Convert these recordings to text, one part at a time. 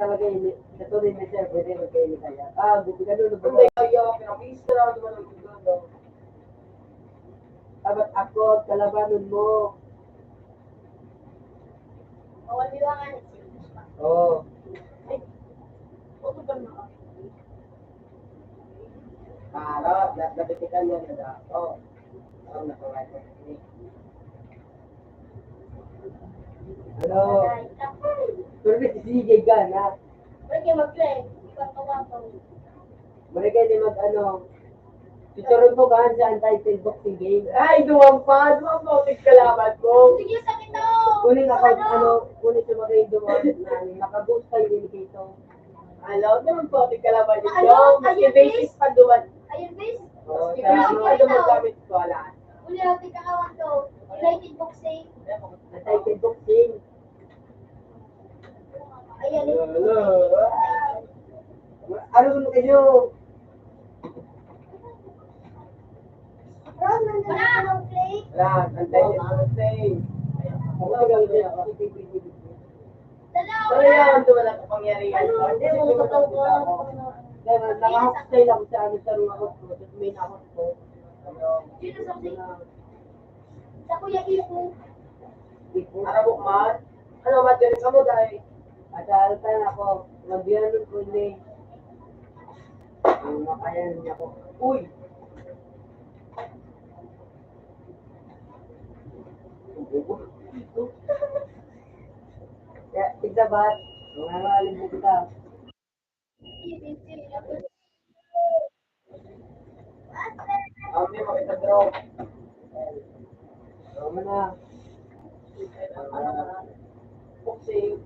talaga ini. Ito din na siya, pwede magkaili kaya. Buti ka doon. Kung may kaya, pinakista na naman ang gulo. Dapat ako, kalabanan mo. Bawal bilangan. Oo. Ano ba na? Napitikan niya na ako. Ang nakaway ko. Hello. Pero si CJ Gana. Pwede kayo mag-play. Ibang kawapaw. Marikay din mag-ano. Tuturuan ko gaan sa untitled boxing game. Ay, duwang pa. Duwang pa. Kalaban mo. Sige, sakit to! Kunin ako, kunin sa mga dumaan na nakagost tayo din dito. Alam, duwang pa. Kalaban nyo. Ano? Mas Ayun, basis pa duwan. Ayun, bis. Oo, Mas sa basis pa duwan gamit ko. Wala. Uli natin kakawang to. United Boxing. untitled boxing. Ayan, Ano mo kayo? Ron, nandun na ng play. Wala, untitled boxing. Ano gawin niya? Dalawa. Pero yan, duwan ang kapangyarihan. Ano? Hindi mo matawag. Kaya nakahostay lang sa amin sa room ako. Tapos may nakot ko. Sino sa play? Sa Kuya Ipo. Arabok man. Ano, matirin ka mo dahil. At altan ako, magbiyanon ko ni. Ang makayan niya ko. Uy! Kaya, tigdabat. Mga maalibog ka. Kami, makita draw. Tama na. Boxing.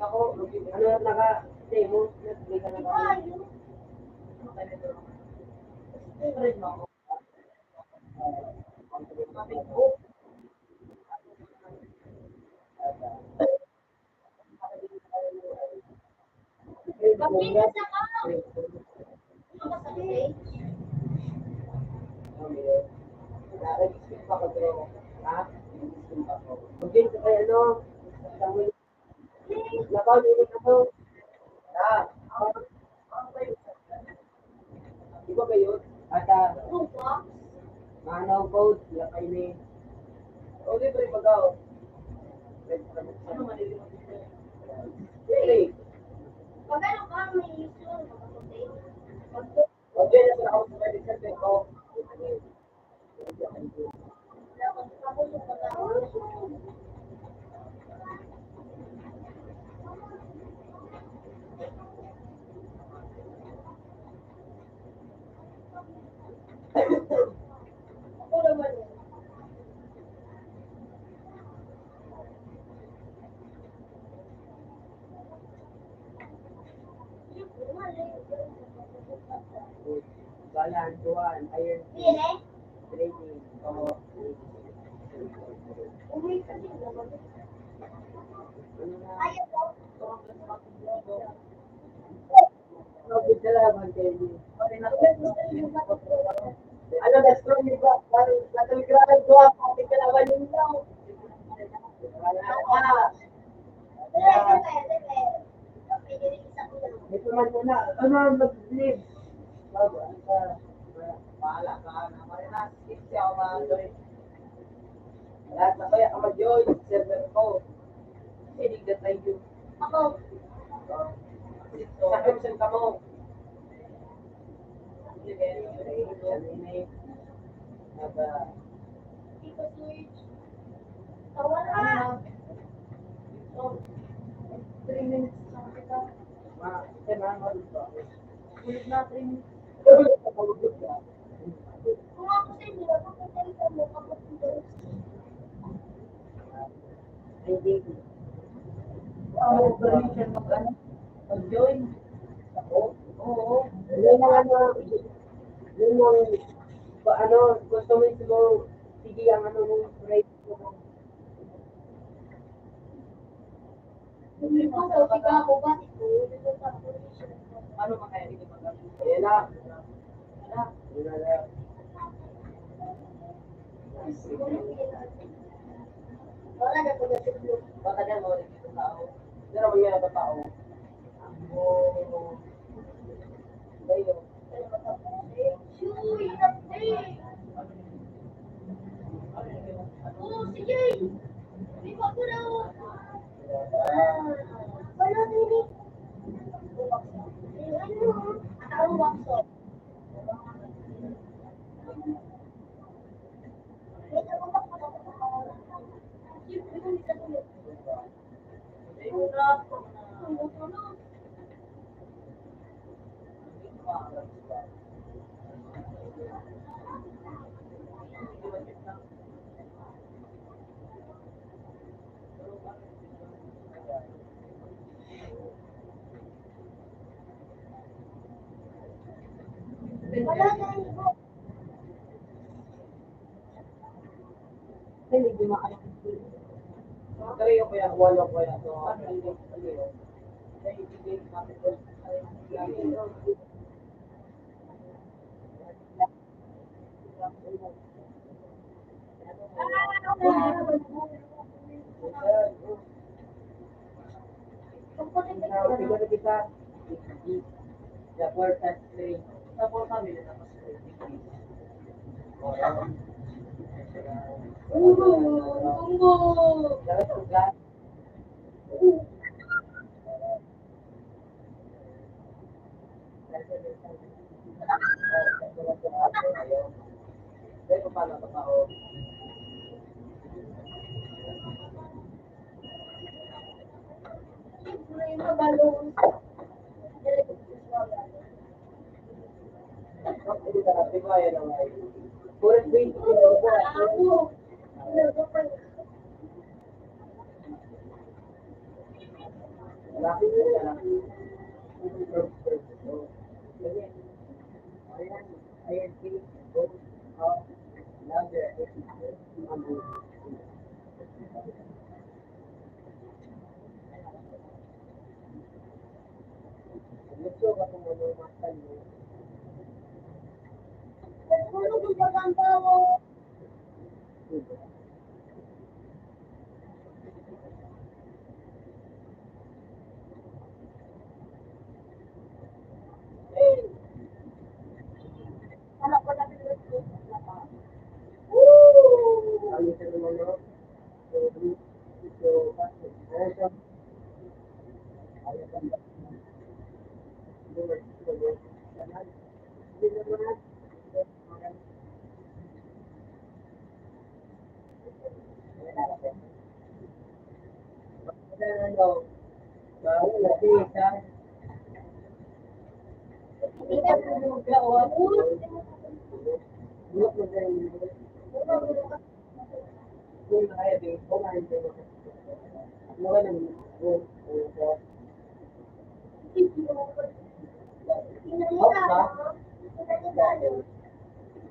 Ako, Ano naka-stay mo? May ka na ba? Bakit ka sa ka? Ano ka sa play? Nag-skip pa ko draw. Ha? Okay, so kaya ano? Nakaulit ako. Ah, Di ba kayo? At Rupa? manaw code, lakay ni. o libre pagaw. Ano manili mo? Really? Pag ano ka, may issue. Makapatay. O dyan na sila ako sa medicine din ko. Tapos yung pagkakas. Ako naman yun. Balan, tuwan, ayun, Hindi eh. training. Uwi kasi naman. Ano na? Ayaw ko. Mabit na laban kayo. Ano na strong ni ba? Nataligranan ko ang ating kalaban yun daw. Ah, Ito man muna. Ano ang mag-live? bahala ka na. Marinas, skip siya ako mga join. Lahat na kaya ka mag-join. Server ko. Hindi na tayo. Ako. Subscription ka mo. Dito switch. Tawar ka. 3 minutes lang kita. Ulit na 3 minutes. Kung ako sa inyo, pupunta sa mo kapag doon. Mag-join. Oo. Yun ang ano, yun ang, ano, gusto mo siguro, sige ang ano mo, rate mo. Hindi ko sa tiga ako ba? Dito sa position. Ano ba kaya hindi mag-join? Ayan na. Yun na lang. Wala na po na siguro. Baka na mo rin yung tao. Hindi naman nga tao. Oh, bayo. Shuy, update! Oh, sige! Di ba ko na wala din eh. Ano? Ang wakso. Ito ko ba ko wala na ibo. Hindi, di makakasig. Pero yung kaya, wala ko kaya. So, ano yung yun? Ay, hindi kami ko. Siguro kita, the first and three. Tapos kami na tapos Pero paano ito pa o? Yung mabalong. Hindi ka natin ko ayan ang ay. Puro 20 ko Ako. Laki ko na. Ayan, gusto ka kung ano makan mo. Ano kung pagkanta mo? Anak ko na pinag-usap na pa. Ang isa naman no? So, Hindi ka pinag-gawa.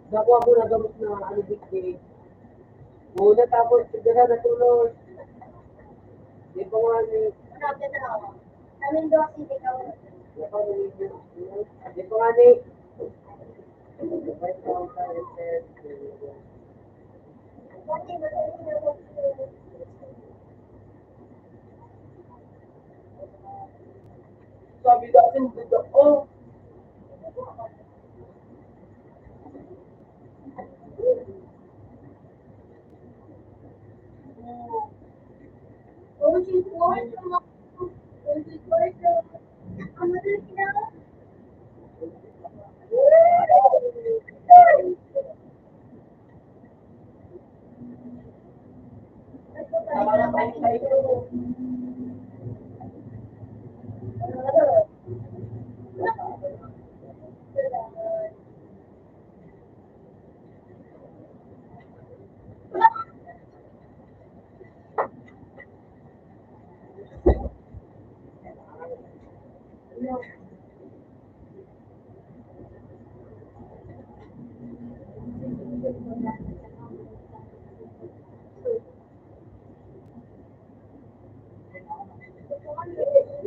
Nakuha ko na gamot na ano bigay. Muna tapos sigara natulog. Di pa nga ni Hanapin na ako. Namin daw kasi hindi ka wala. di pa nga ni Kasi magaling na ako. sabi natin dito, oh, Oh, she's going to look. Oh, she's going to. Ano din siya? tama na tayo tayo.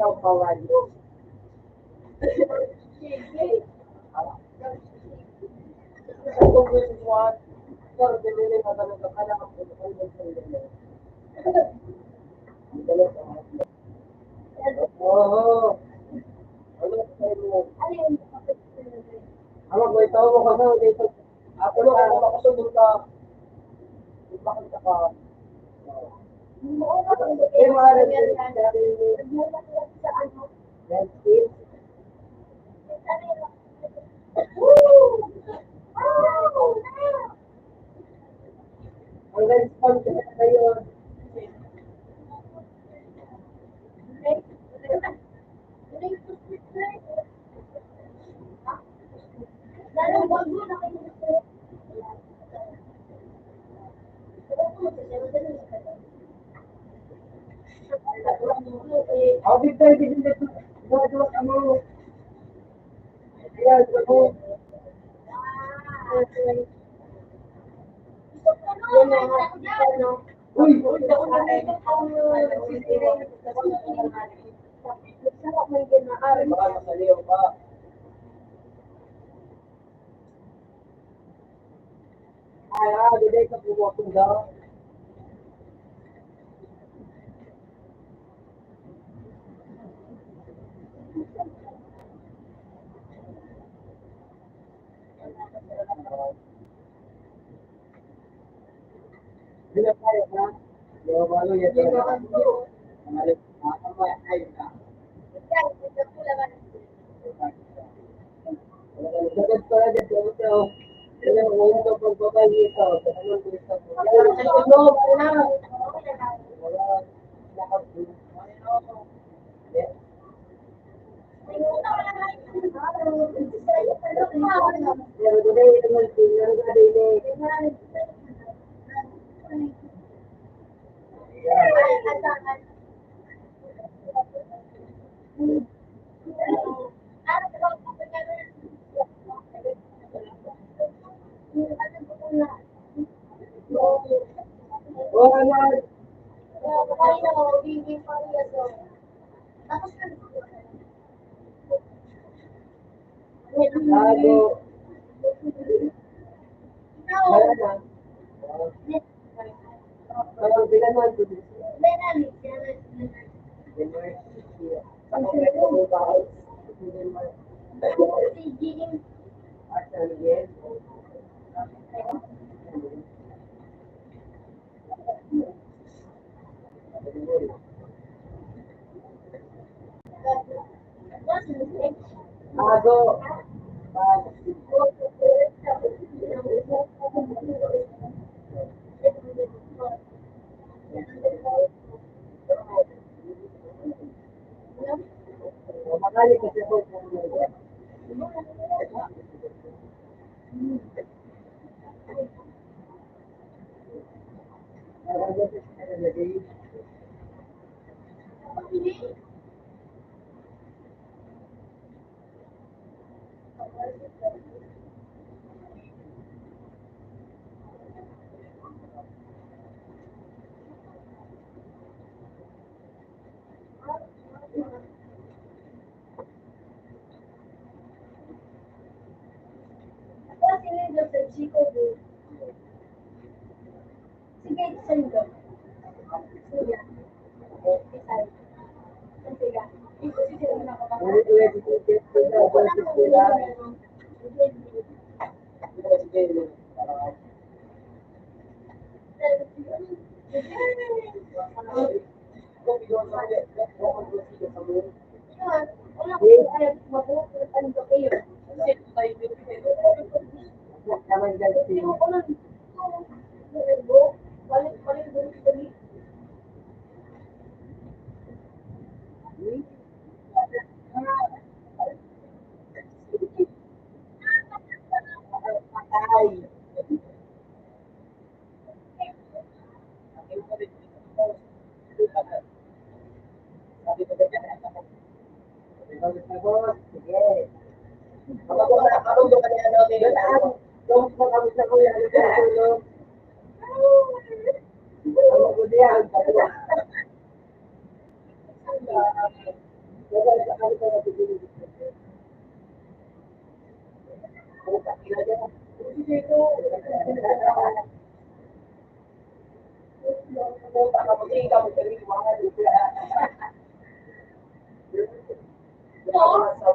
Yaw kawan. Kung gusto mo, sir, dinili mo talaga ka lang ang pagkakas ng sandali. Oo. Ano sa'yo mo? Ano yung Ama, may tao mo ka na dito. Ako na ako makasunod ka. Bakit ka? Eh, mga rin dati sa ano? yan, Steve. Ang response ka na yun. Lalong bago na kayo. Ako dito, hindi dito. Dito, ano. Ayan, ako. Uy, Ako na dito ang nagsisirin. Sarap may ginaari. baka masaliw ka. Ay, dito ka pumakong daw. Hindi na tayo, ha? Yung malo yan. Ay, ka. Dagat pala dito, ito. Ano, ngayon ka pagbabalito. Ano, gusto mo? Ano, ano? Wala. Lahat. Pero today, ito man, tingnan ka din eh. Oh, ano? Bago. Wala na. Kapag binaman ko dito. Ako pwede mo ba? Asan yan? Bago. Bago. Makali kasi po.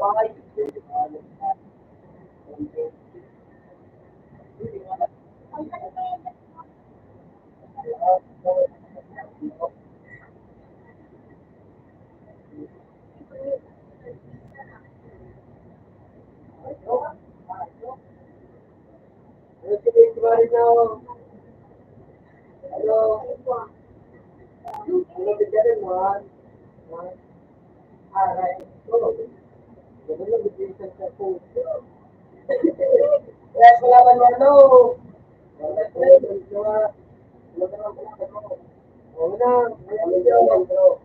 bahay. Ano si Miss Marino? Ano? Ano ba dyan, man? Aray. Ganun lang, bibilisan sa puso. Kaya wala man yan, no? Wala ko yun, gawa. Wala ka naman pala ko. Oo na, wala yun, bro.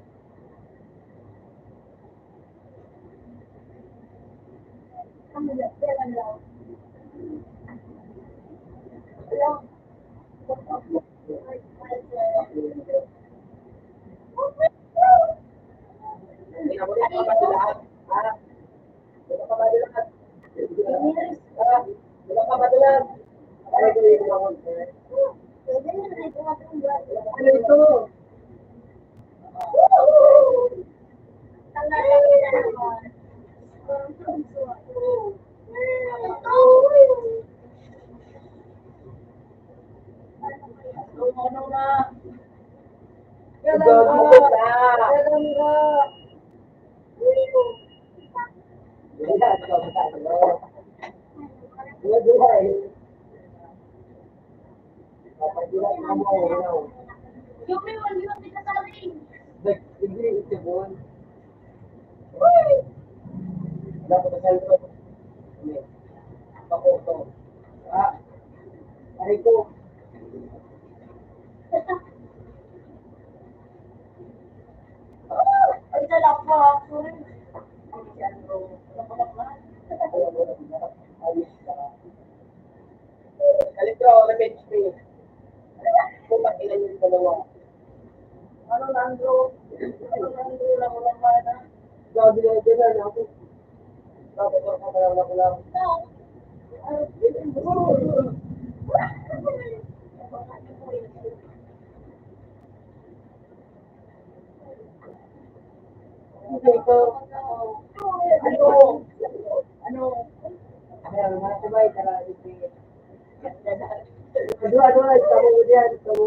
Hindi na mo rin kapatilaan. Ha? Wala ka madilaan. Ha? Wala ka madilaan. Ay, ko yun ako. Ano ito? Ano na? Ito, dito na. Wala, ito, matalo. Wala, wala eh. Kapatilaan ka mo, wala. Yung may wali yung pinasaling. Hindi, ito po. Wala ko na cellphone. Hindi. Ako ito. Ah, ay ko. Ay, dala ko. Sorry. Kalitro, revenge me. Kung pakilan yung dalawa. Ano, Landro? Ano, Landro? Lang ulang ba na? Sabi na dyan na ako. Tapos ako wala ko lang. Hindi ko. Ano? Ano? Ayan, mga sabay, tara, ito. Aduh, kamu udah, kamu.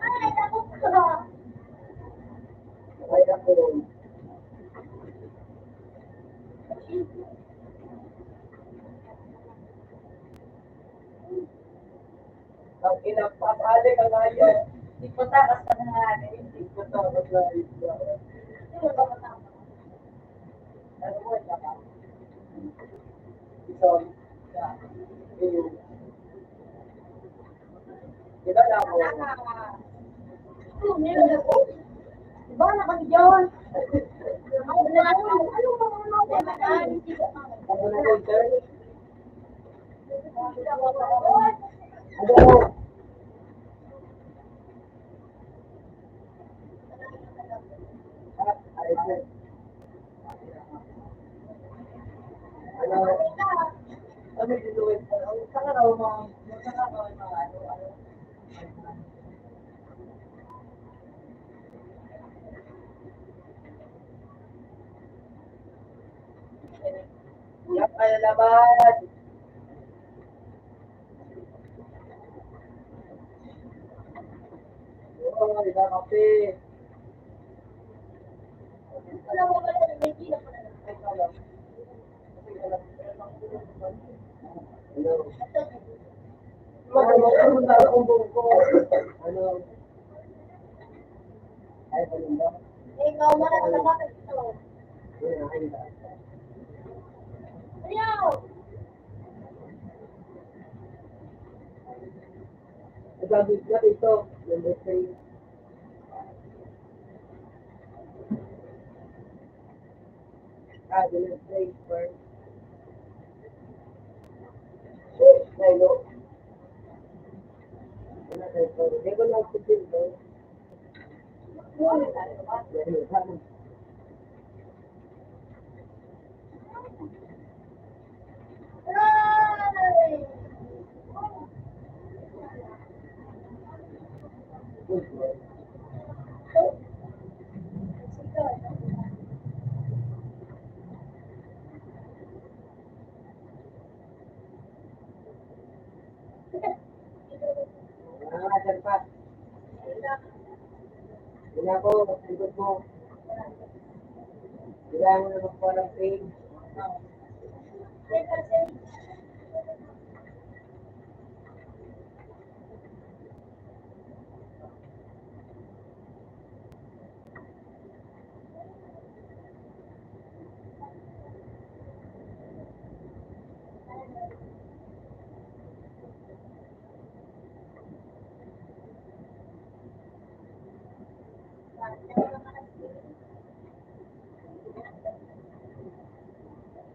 Ay, tapos ko. Ay, ako. Ang inapapali ka ngayon. Di pa takas pa na nga. Hindi ko tapos na ito. Sino ba matama? Ano mo, saka? Ito. Iyo. Diba na ako? Diba na kami dyan? Ano ba Ako na yung turn. Ano mo? Ay, ano? Sabi ni Luis, saka raw mga ano. Yan kaya laban. Oo, iba kape. Wala mo pala na may kila pala. Ay, wala. Ano? Magpunta akong buko. Ano? Ay, ano ba? Eh, ikaw mo na sa bakit ito. Ayun, ayun ba? Ayaw! Sabi ko ito, number 3. Ah, number 3 first. Hello. Wala na ito. Hindi ko lang ito dito. Ay! Wala ko, likod mo. Kailangan mo naman po ng page.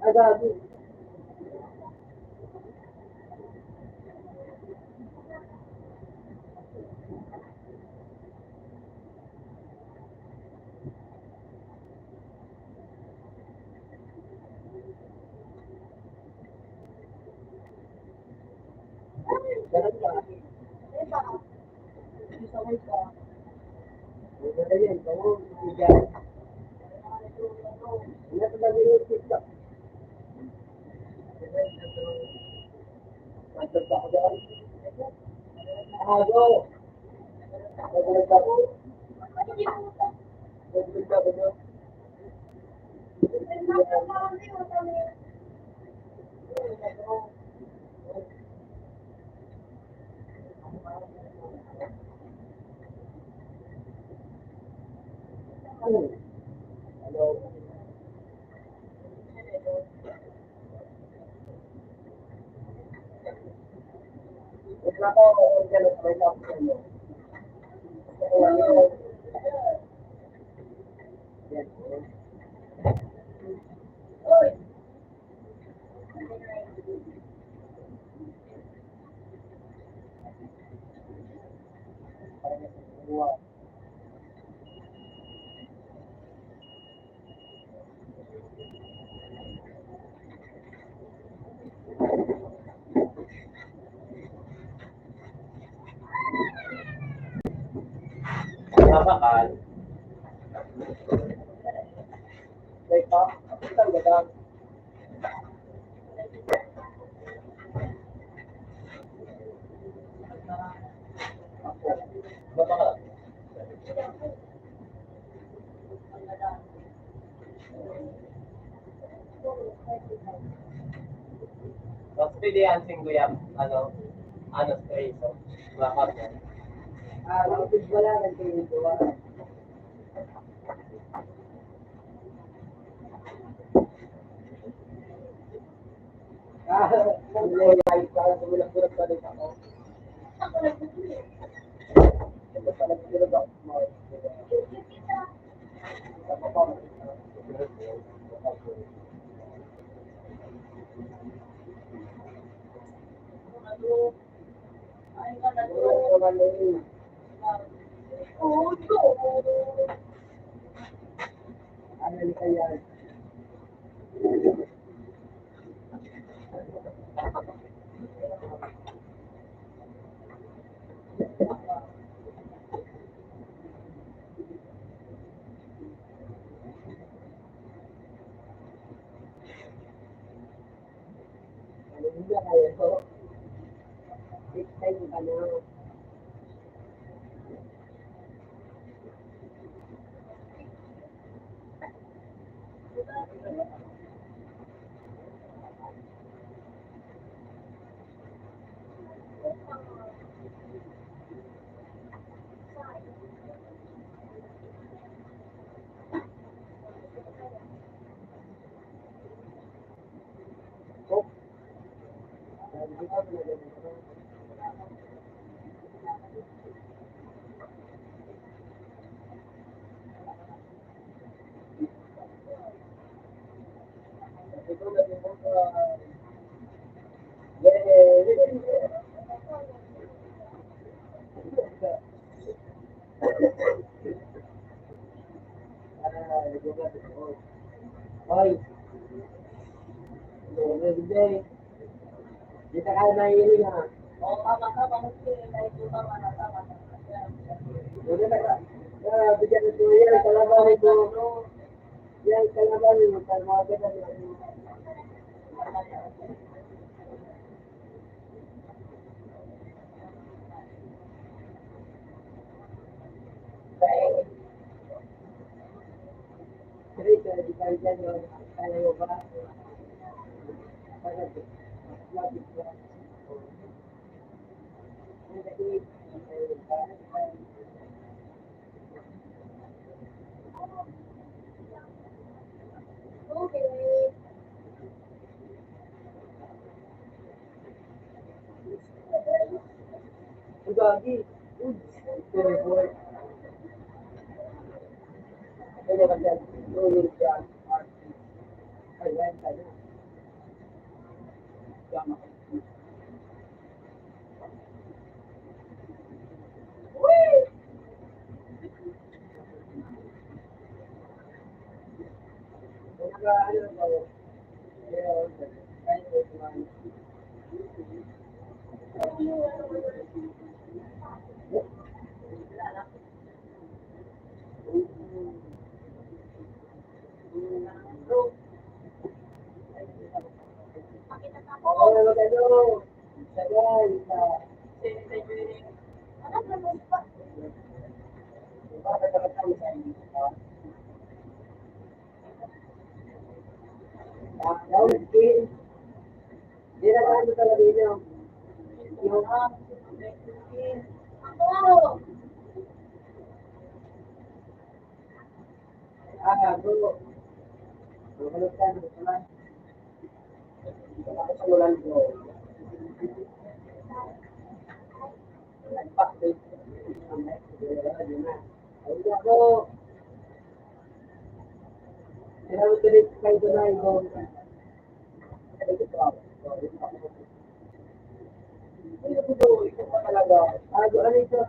Gabi. Ganun ba? Wala yan. Kamu, bigyan. Hindi ko na binigit ka. Matanda ko doon. Ahago. Matanda ko. Matanda ko doon. Hello. Wala ko, order of my love for you. Yes. Wow. Nakakal. May pa. Isang gadang. Baka. Mas pwede yan singguyap, spray, so, bakit yan? Lapit wala, nagtinig ko wala. Hindi, ay, parang sumulat-sulat pa rin ako. Ito pa, nagsulat ako. Ako pa. Ano kaya? Ano kaya ito? Big time ka na. Oh, hindi ka na ganito. Ito na din mo sa... Hoy, everyday. Di ka kaya mahiling ha. Oo, tama ka, pamusin, kahit yung tama na, tama na. Hindi na ka. Bigyan ito yan, kalabanin mo. Yan, kalabanin mo. Para mga ganun. Ay, dyan yun. Kaya mo ba? Kaya mo. Lapit lang. Okay. Ang gagi. Uy, teleport. Kaya ka dyan. Tulog dyan. Ay, yan tayo. Tama. Kaya ano ba? Kaya, kaya ko kumain. Kaya mag-ano. Sagay. Anak, naman pa. Bakit sa inyo? Daw, skin. Di na ano talaga yun. Yung Ako. bro. Mabalot ka na naman. Sa ulan ko. Nagpakit. Ay, ako. Kaya ulit kayo na ito. Ito pa talaga. Ano ito?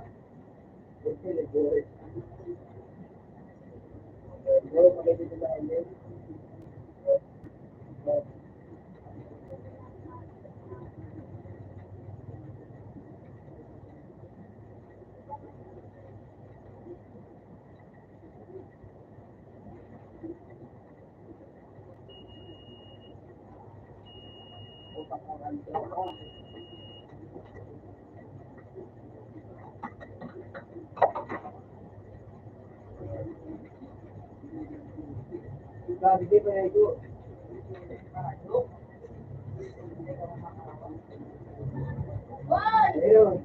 Hindi pa ito. Hoy! Ayun.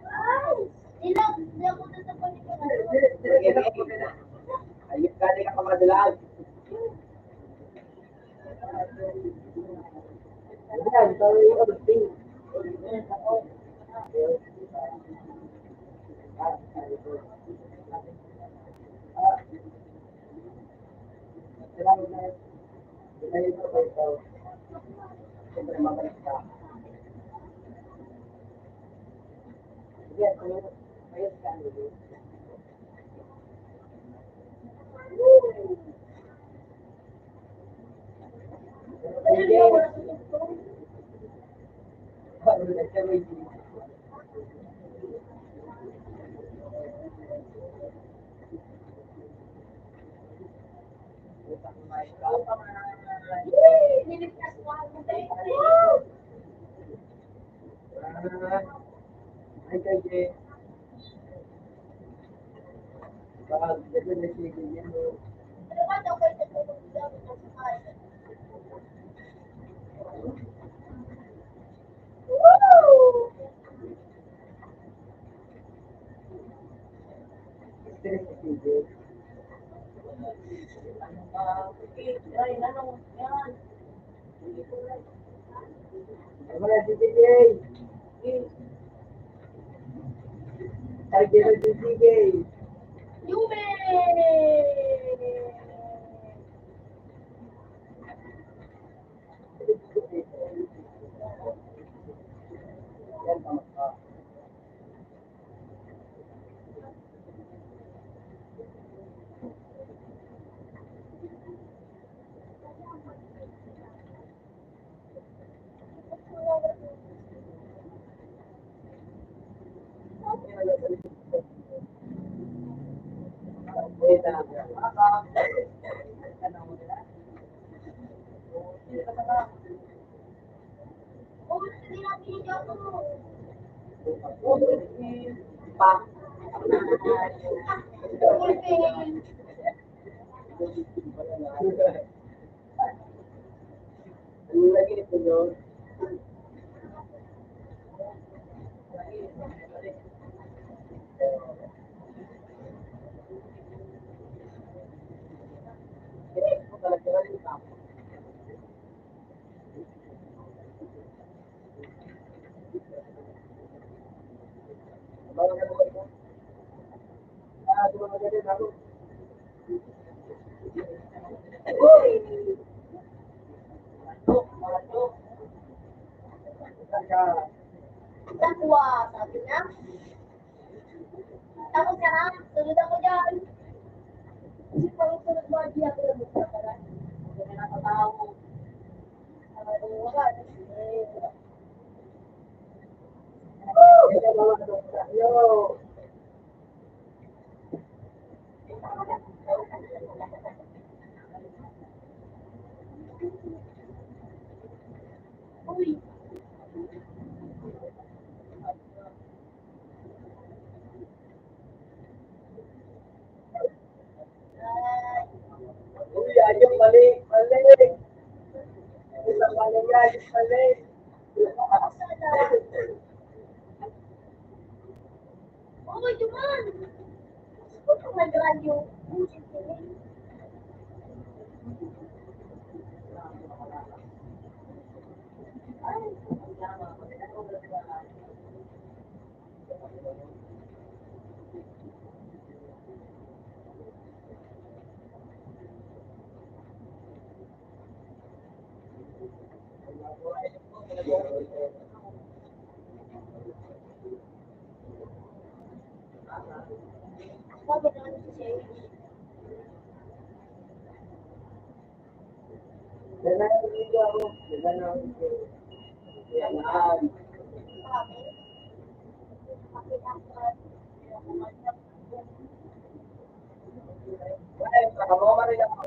Ay! Ilang, hindi ako tatapunin ko na. Ayun, kani ka pamadalaan. Ayan, sorry, everything. Salamat na. Ayun po ito. Siyempre, mabalik ka. Sige, ayun ka. Hindi ako natutugtog. Yay! Niligtas mo ako. Thank you! Ay, kaya, baka dito na siya ganyan, no? Ano ba daw kayo natutugtog sa bahay? Woo! Stress si PJ. Wala si PJ. Ay, kaya si PJ. Yume! Yan, tama ka. Wait lang. Oh, hindi natin yung gato mo. Pa. Pulping. Ano lagi ito yun? Takwa, sabi niya. Tapos ka na, sunod ako dyan. Kasi pag sunod mo, di ako lang magkakaroon. Hindi na nakatawa. Wala. Yo! Uy. Ay, Uy, ayun, mali, mali. Isang mali yan, mali. sana. Oh, Juman! Huwag kang nag-radio. Sabi na ano siya. Yan na yung video ako. Yan na yung video. Yan na. Sabi. Pakinakat. Ay, nakamawa rin ako.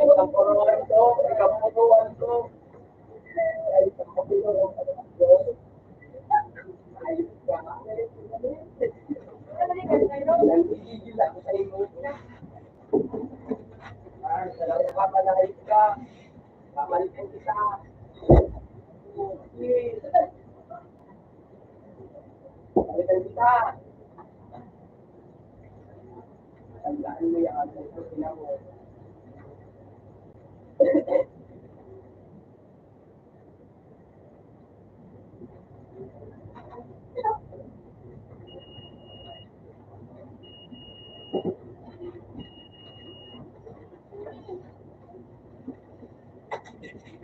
Isang puruan to, isang puruan to. Ay, isang puruan to. Ayos ka. Nagigigil ako sa iyo. Ah, salamat ka, malahit ka. Pamalitan kita. Yes. Pamalitan kita. Tandaan mo yan. Ito sila mo.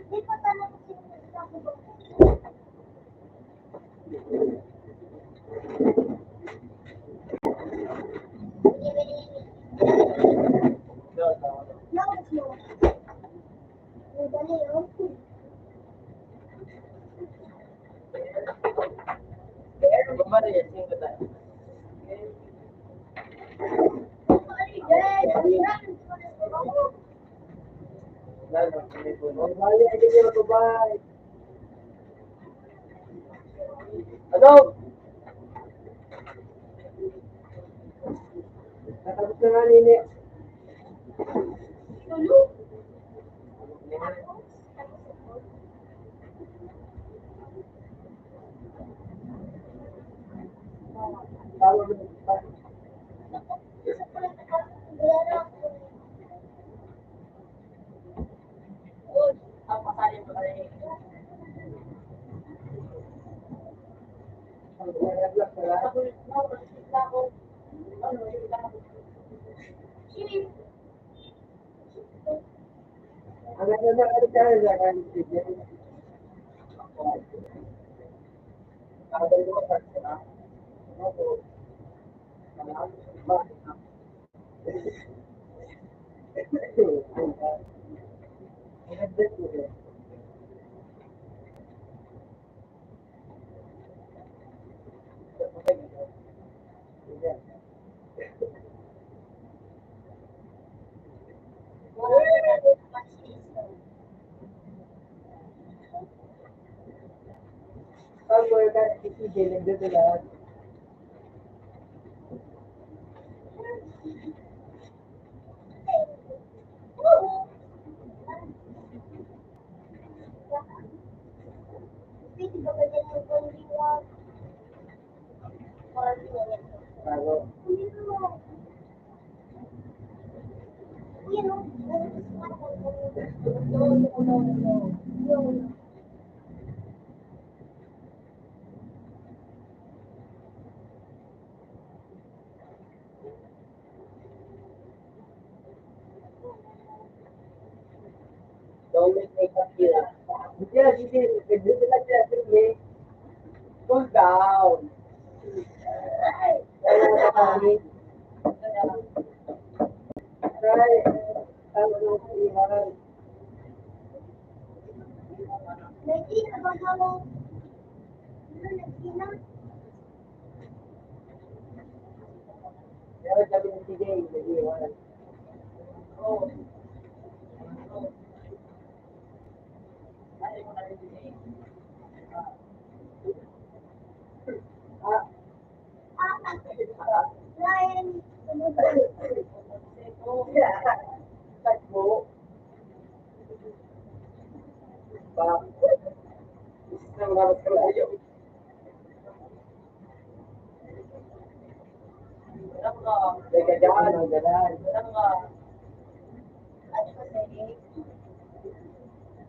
Di pa tanong ko sino ba? Lawas mo. Dali yun. Bumari yan, sino tayo? Ay, guys. Ano? Natapos na nga nini. Lulu. Tama na ba? Isa pa lang nakakagala ako. Uy, ang pasalin ko rin. Ang nag-vlog ka lang? Ako, nakakasita ako. Ano, yung lang ako. Sino? Ang nag-vlog ka lang, nag-vlog ka lang. Nakadali ko sa kanya. Ako. Sige, nagdito lahat. Pwede ba ganyan yung pangdiwan? Bago. Hindi naman. Yan o. Yun. Don't make up here. Sige, nagdito lang siya. Sige. Cool down. Kaya na kami. Try. Ano nung iharan. Lagi, abang mo. Lagi na. Pero sabi ng sige, nag-iharan. Oo. Ah, Ryan. takbo. Ba? Isang dapat ka layo. Alam ka. Teka dyan, ang ganan. Alam ka.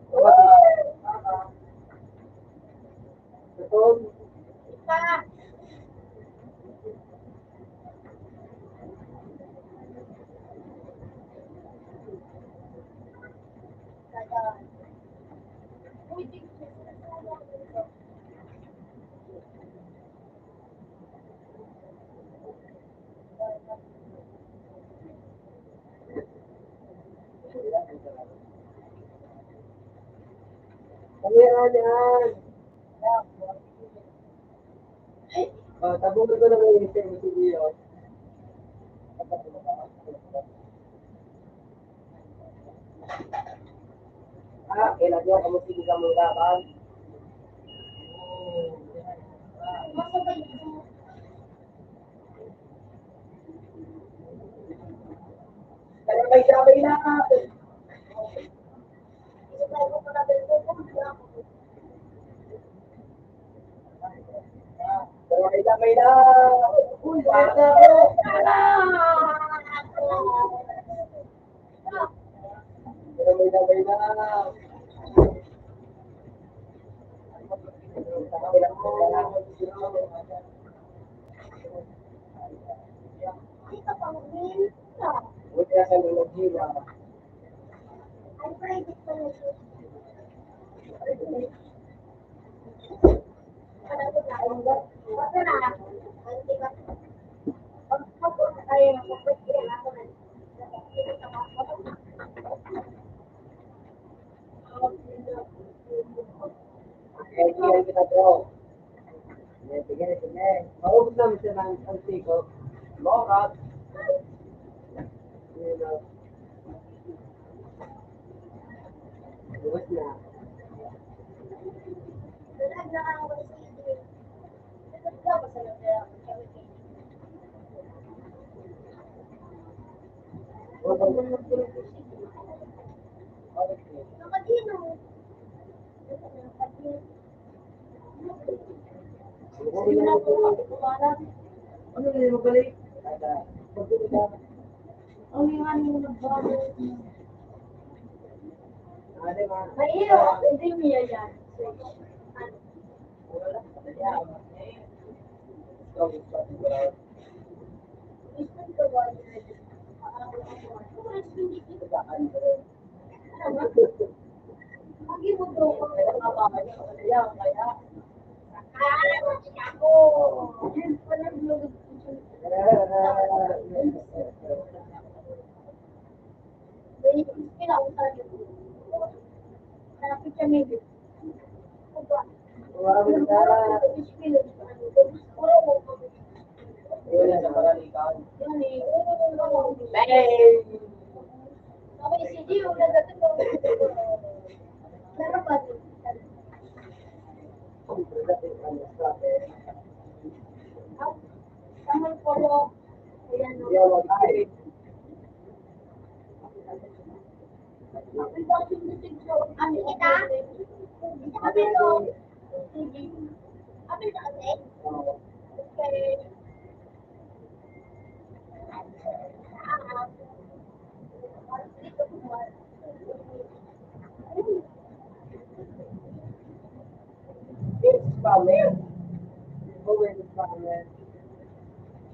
Ano ba sa'yo? Tutog. Pa. Dadaan. Uy, tingnan. Kamera yan. Tabungan ko na may isip mo si Dio. Kailan nyo kamusin ka muna ba? Masabay. Kaya may sabay na. Isabay ko pa na ko. Kaya may sabay na. Uy, bata ko. Kaya may sabay na. Ay, kapangin. Buti na sa lulog na. Ay, private pa na siya. Basta na. Ako, ay, magpapagyan ako na. Kaya kiyan kita bro. Sige. Maubos namin siya ng antiko. Mokat. Ubus na. Dalag na ang sige. Dalag ka ba sa loob? Nakadino. Sige na po. Ano na mo balik? Ang nga nyo nagbago. Ade ma. Mahiro, hindi niya yan. Gusto ko ba? Lagi mo daw ko. Kaya. Ako. Yan pala vlog. Pinausan niyo. Nakapit siya maybe. Marami na. Yun na sa pagalikan. Bang! Okay, si Gio, nagdating ko. Meron ba? Amin kita? Amin lo. Amin ka kasi? Okay. It's spammer. Always spammer.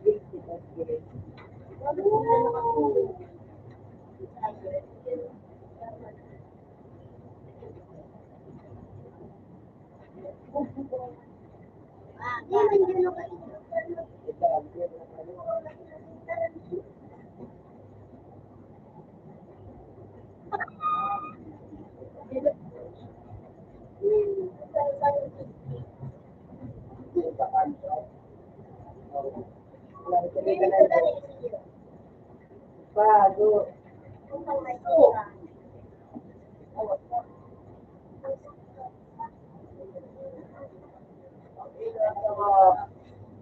Okay. Bago.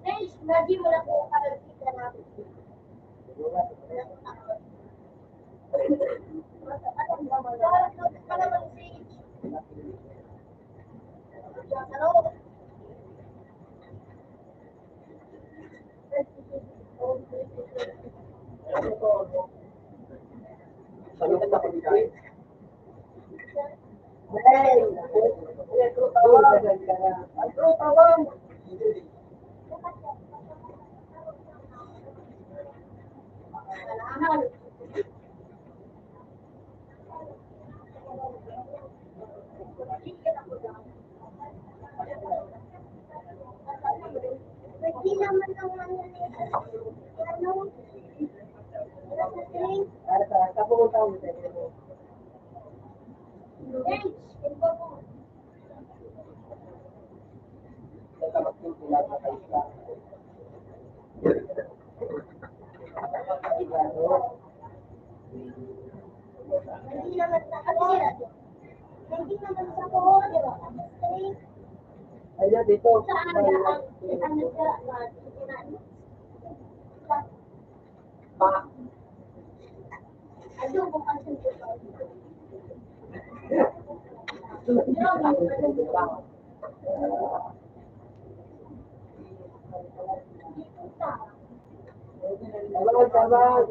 Guys, lagi mo na po kalagkita na. Salutan ako dito. Hey! Retro tawag. Retro tawag. Hindi naman ang ano, Para sa kapunta mo sa inyo. guys, ito po. Sa magtutulad na kayo sa Hindi naman sa kanila. Hindi naman sa kohon, di ba? Ayun, dito. Saan na ang ano ka, Pa. ano kung ano dito? Tawag, tawag.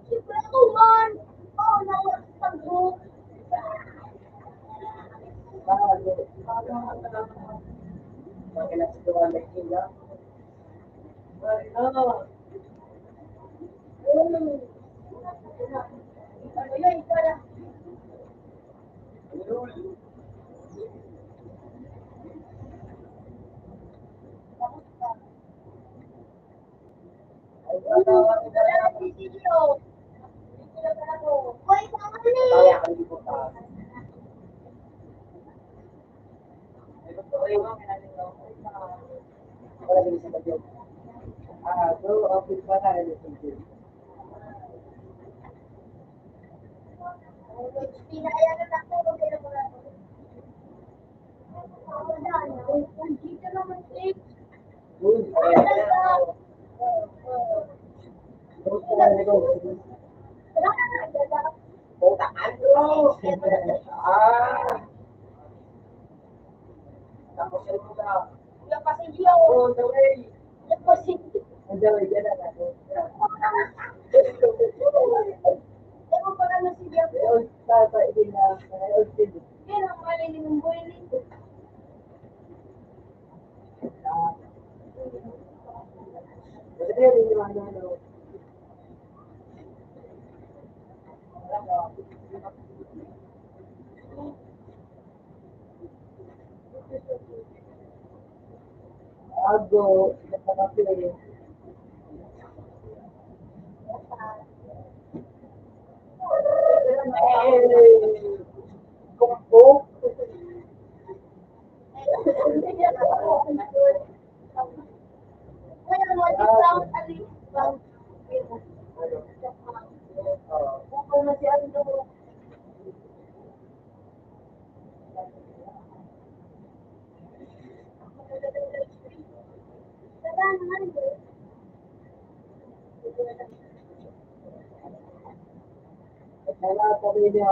Siyempre ako man. Oo, nawag sa group. Bago. Makilas ko ang nagkila. Ano? Ano yun, ikaw na. Wala si Silio. Hoy, sama ni. Kaya ka dito sa wala din sa bagyo. So, office pa tayo dito. Pinayagan ako, okay na muna ako. Wala na, dito naman eh. Good. Wala na, wala. Putaan ko. Tapos yun ko na. Wala pa si Gio. On the way. Wala pa si On the way, yan na ako. Ewan ko na si Gio. Ayun, tata, hindi na. Ayun, hindi. Yan ang malili ng buhay nito. Kasi yun yung ano. Ago, nakakapi. Kumpok. Kaya mo, discount alin. Bukal na si Ando. Kaya sabi niya,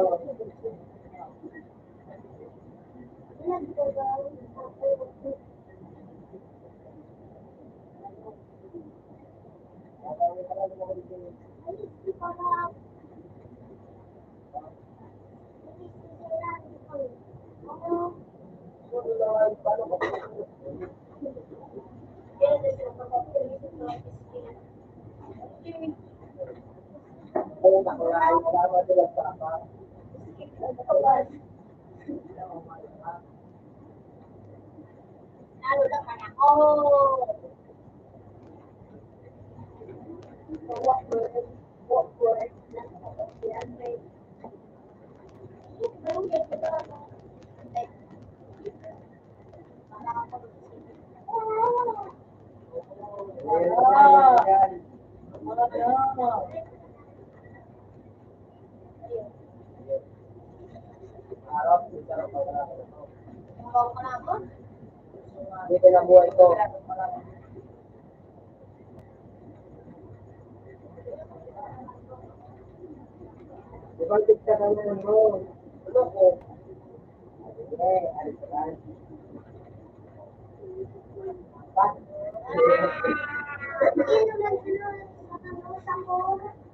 kung nakulain, tama sila sa apa. Lalo naman ako. Dito na buhay ko. Ibalik ka naman mo. Ano ko? Okay, alis ka.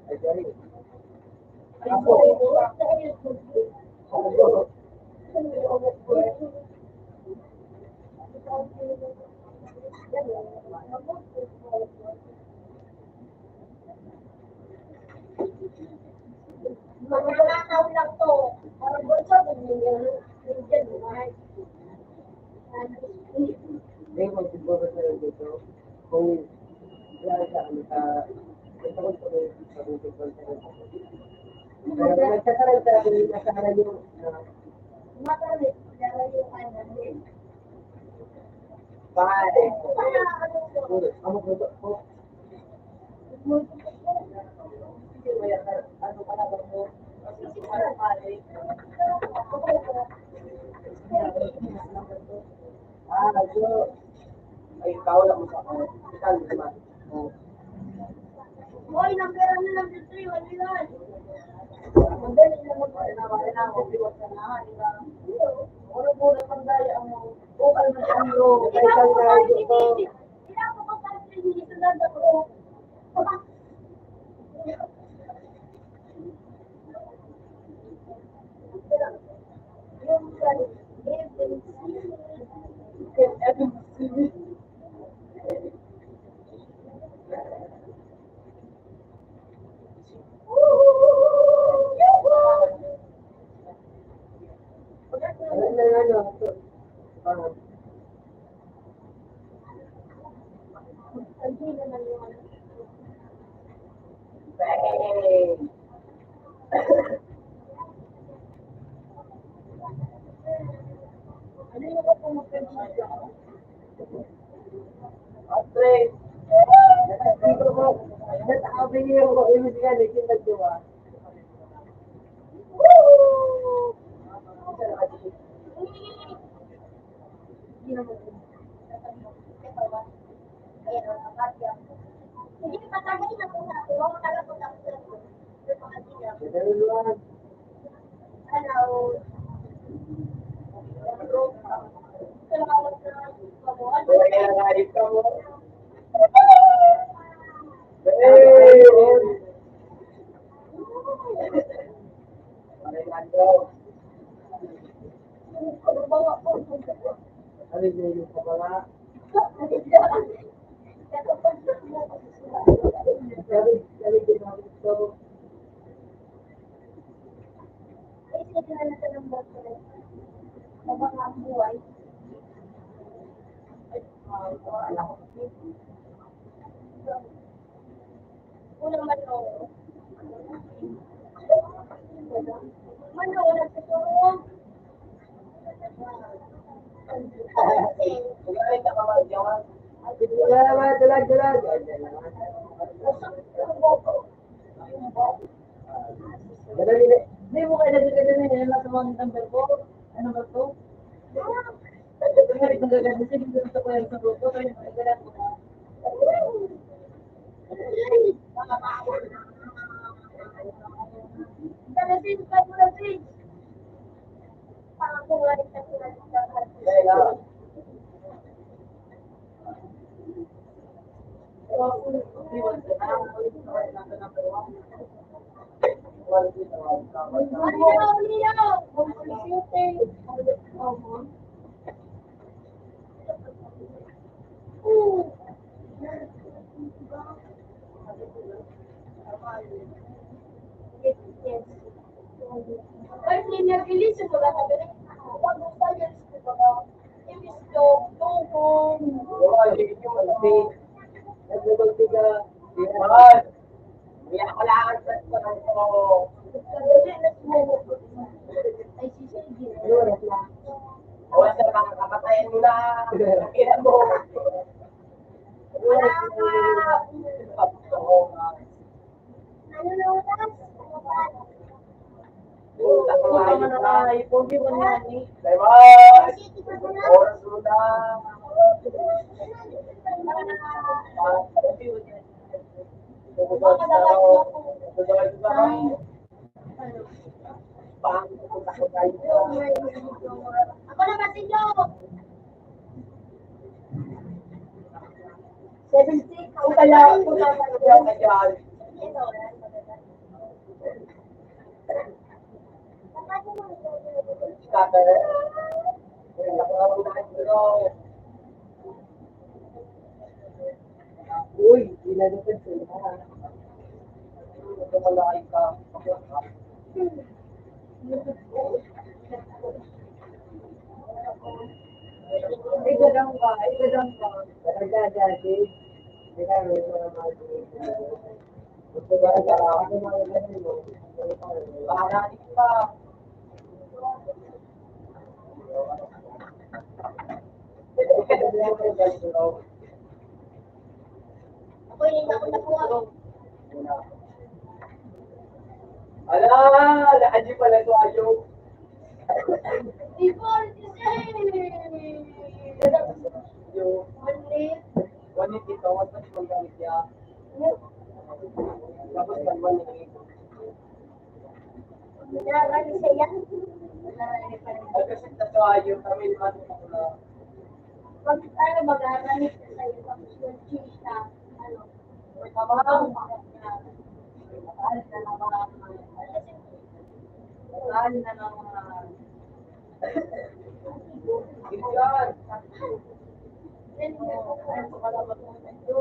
Ay, sorry. Ako. Magnanakaw lang to. Parang bulsa, ganyan. Hindi, magsiguro sila dito. Kung wala sa ano sa ito ko sa bukid ko sa pero nagkakaroon sa akin yung nasa yung Matalit, dala yung ano. pare. Para ano to? Ano ko po? Hindi mo yan. Ano ka na ba mo? Para pare. So, ay ikaw lang mo sa ako. Ikaw naman. Hoy, nambera na lang dito yung alilan. Madali na magpapalawala na ako. Iwasan na. Ano po na pandaya mo? Bukal na sa ano. Kay Sangay dito. Ilang ko pa sa hindi sunod ako. Ano yung ako pumunta Atre, dito mo. Natabi niyo ko imig nga ni kita diwa. Hindi pa tayo na kung sa ako, wala talaga ko sa ako. Dalawa. Hello. Kaya nga ikaw mo. Hey! Alejandro. Ano yung ka pala? Sabi ginagawa ko. Unang manong. Manong, nagtuturo. Dalag. Hindi mo kaya nagkakadali nila sa mga number ko. Ano ba to? gagabisin dito ko yung sa grupo, pero nagagalan ko na. Ako na kasi nyo! 76, ako pala. Uy, dinadagan sila. Malaki ka. Igadang ka. Nagdadati. Hindi ka rin mga mga gusto ba ka? Ano mga ganun mo? Baharanin pa. Ako yung hindi ako nakuha. Ala, nakaji pala ito ayo. Before Yung Only. wanit ito, wag mas magalit niya. Tapos kalman niya. Nararami siya. Ay, kasi ito ayo, kami naman na. Pag tayo mag-arami siya sa'yo, tapos yung cheese na, ano, Kamang. alis na naman. Saan na naman? Yan. Then, Ay, sumalabas mo sa ito.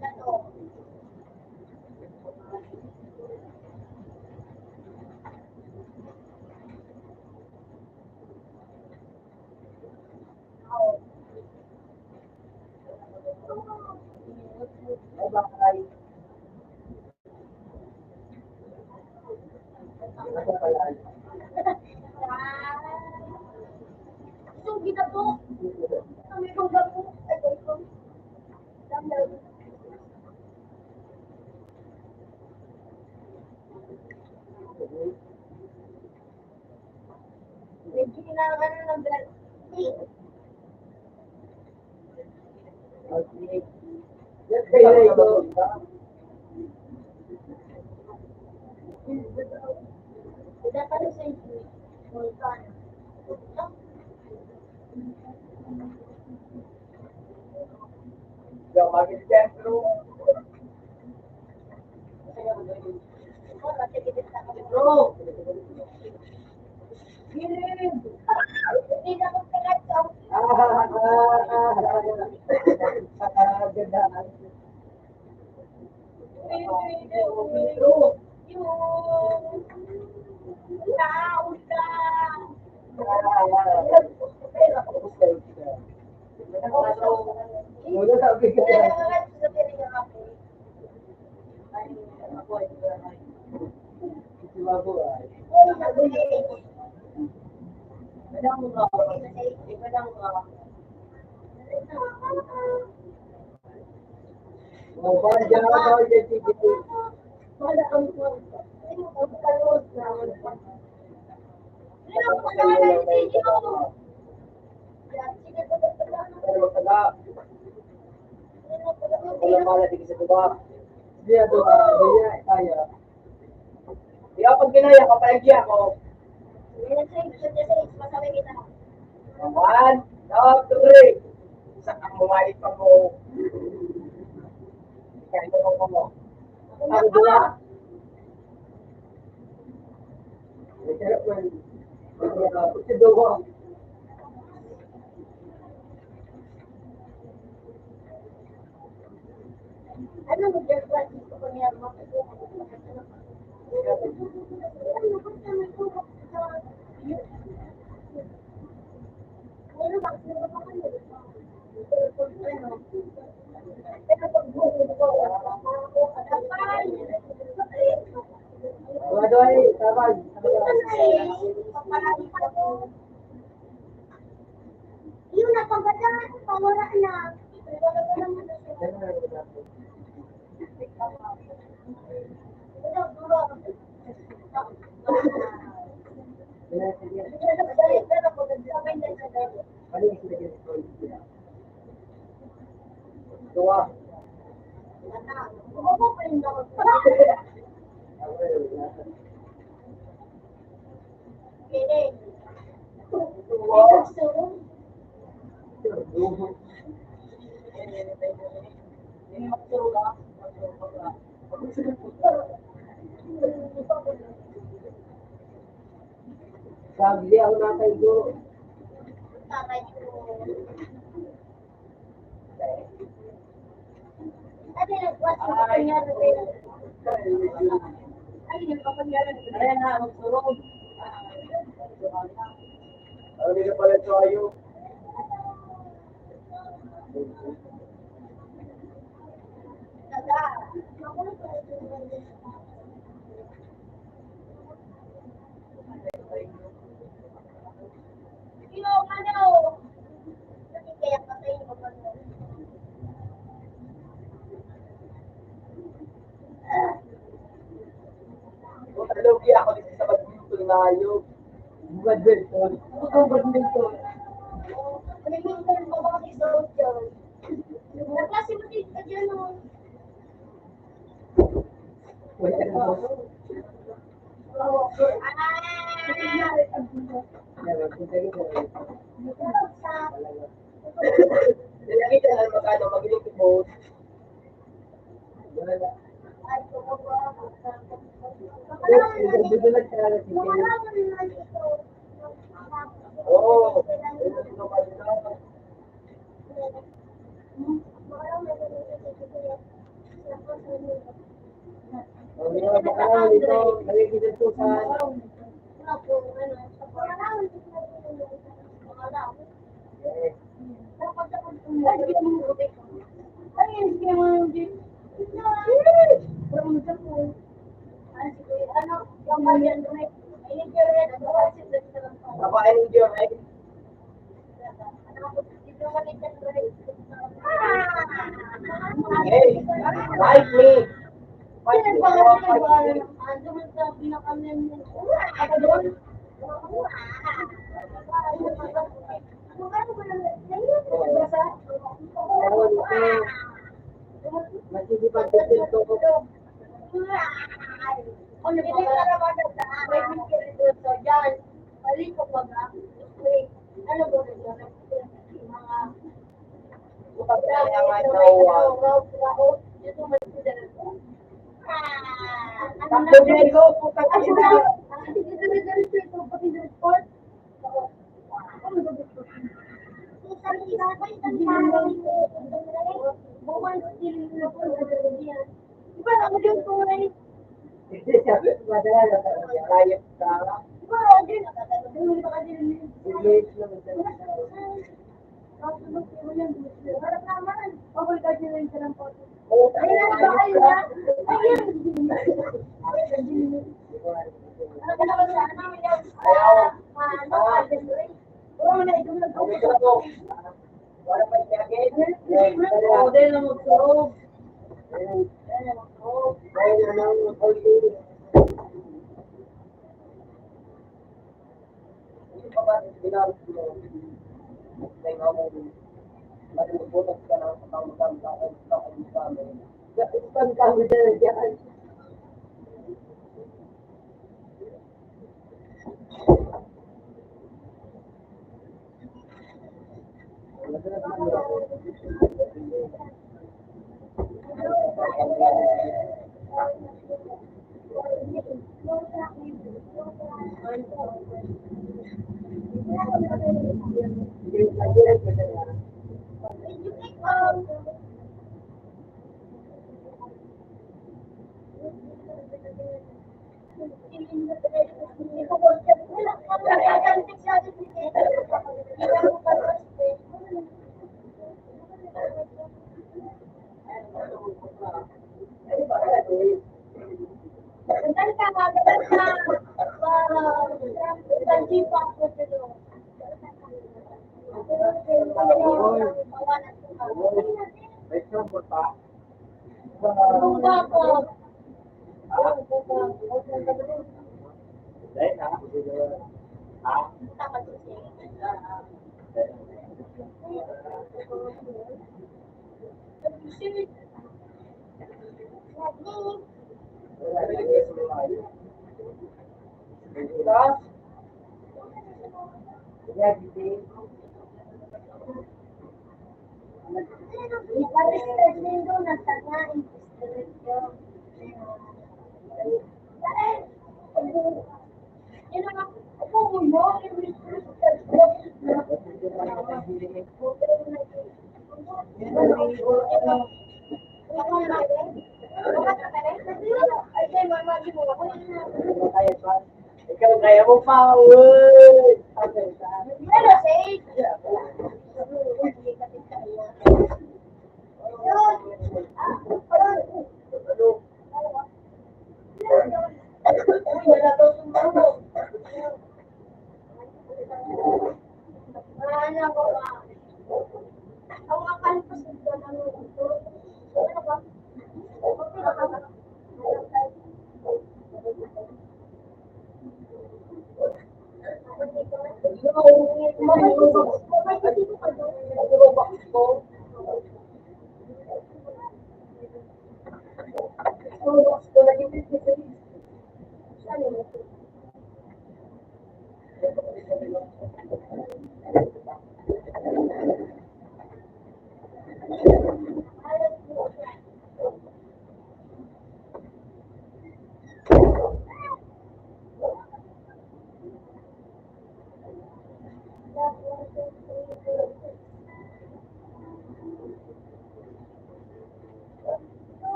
ano, Bye-bye. Ako pala. Itong ginabo. Ang itong gabo. Ay, ito. Damdam. Medyo kailangan ng ganti. Okay. Yes, kaya ito. Tidak pada saya Sultan. Yung mag-sentro. Oh, masih kita tak Bro. Tidak aku kacau. Ganda. Mula sabi ka. Si Babu ay. Madang ka. Madang ka. Mabanja ka dyan si Giti. Wala ang kalot na. Ano ang pangalan ni Tito? Wala. Wala pala, di sa diba? Hindi ako ganyan kaya. Di ako pag ginaya, kapalagyan ako. One, two, three. Isa kang bumalik pa mo. Kaya ito mo. Ako dula. Sarap man. Kasi dogo. Ano mo dyan ba? Gusto ko niya Mga doy, tabag. yung napagandaan, pawala na. Dua. Hindi magturo ka. Sabi ako natay ko. Ayan na, magturo. Ano nila pala tayo? Yung ano, kaya patay mo pa. Kung talugi ako dito sa badminton na ayok. Badminton. Ako badminton. Nagmimigay mo ba kasi sa dyan? Naklase mo dito ka dyan, no? Wala na ako. Nilagay ka na magkano, magiling ko boat. Oo. Ito dito pa dito. Hindi na baka dito. Nagiging tusan. Napain niyo, right? Hey, like me. Like me. Masisipag dito ko. Bukas na yung mga nawa. Tapos din ko, bukas na. Madala na talaga. Diet ka. English naman talaga. Oo, okay ka po. Wala pa i-agit. Oo, din na magsurog. Ayun na lang, mag-holiday. Hindi pa ba binarap mo? May mga Butas ka ng pangkam kami. Ispan kami na dyan. May sumpo pa. Dahil na. Ha? Tapos, yeah, di ikaw kaya mo pa, uy!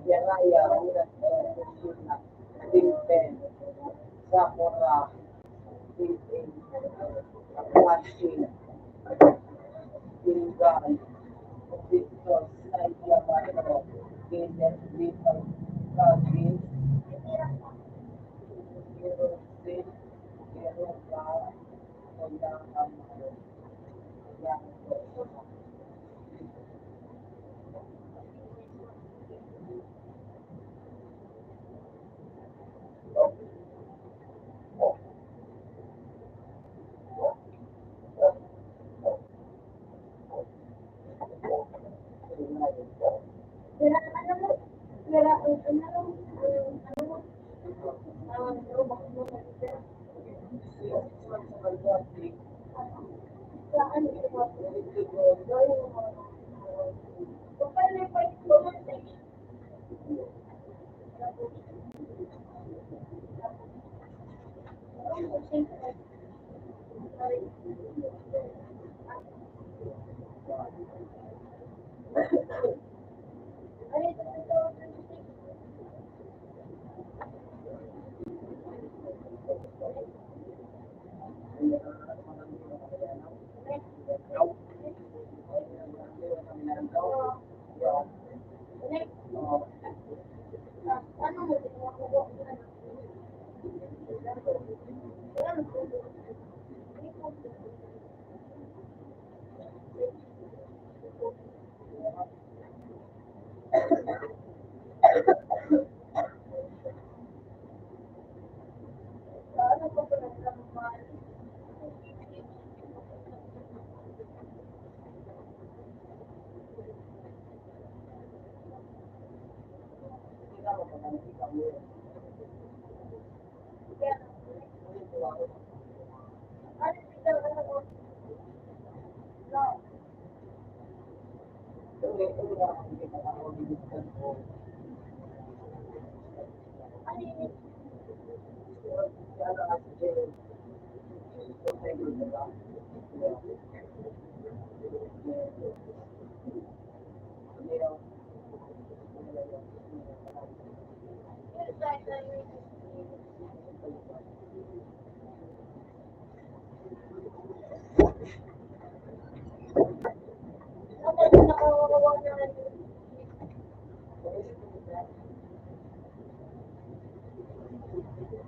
Yaraya, Uras, Kusuna, Tinten, Sakura, Tintin, Akwati, Tingan, Victor, Nadia Matro, Kenneth, Vitor, Kavin, Kirosin, Kiroka, Kondang Amaro, Yanto.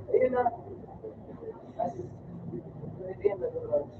Ayun na. Pwede yan, nag-lunch.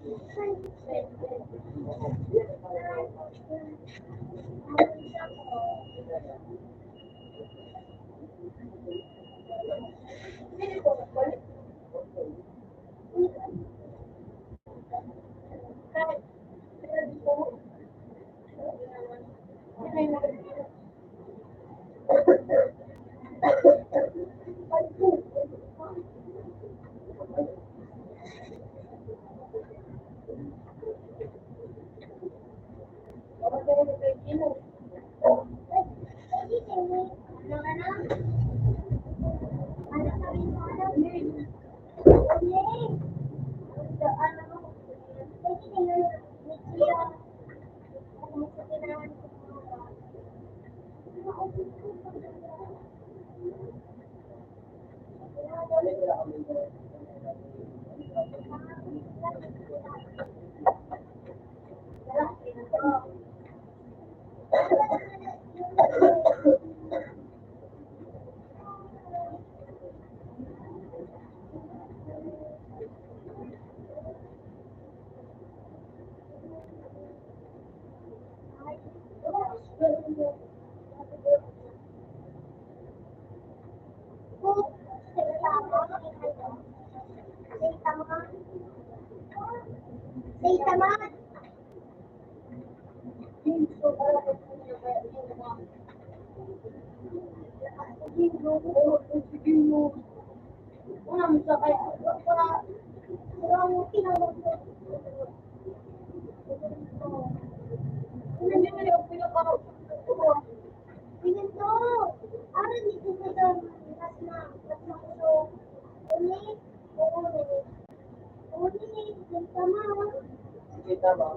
Kita ba?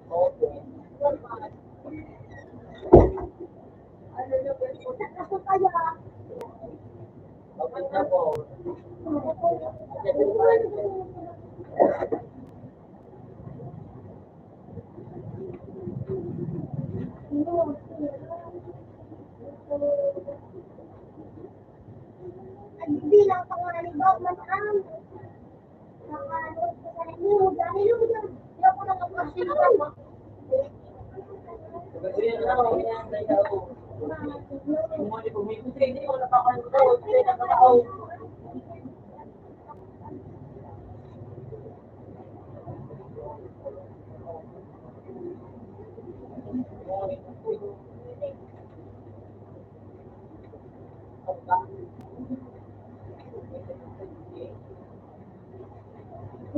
Okay. Okay na po. Bilang pangalibaw man ang nakanood ko sa inyo, dahil yun, hindi ako nakapasigaw. Kasi yan lang, yan na ako. Kung ano kung may kasi hindi ko nakakalimutan, hindi nakakaaw.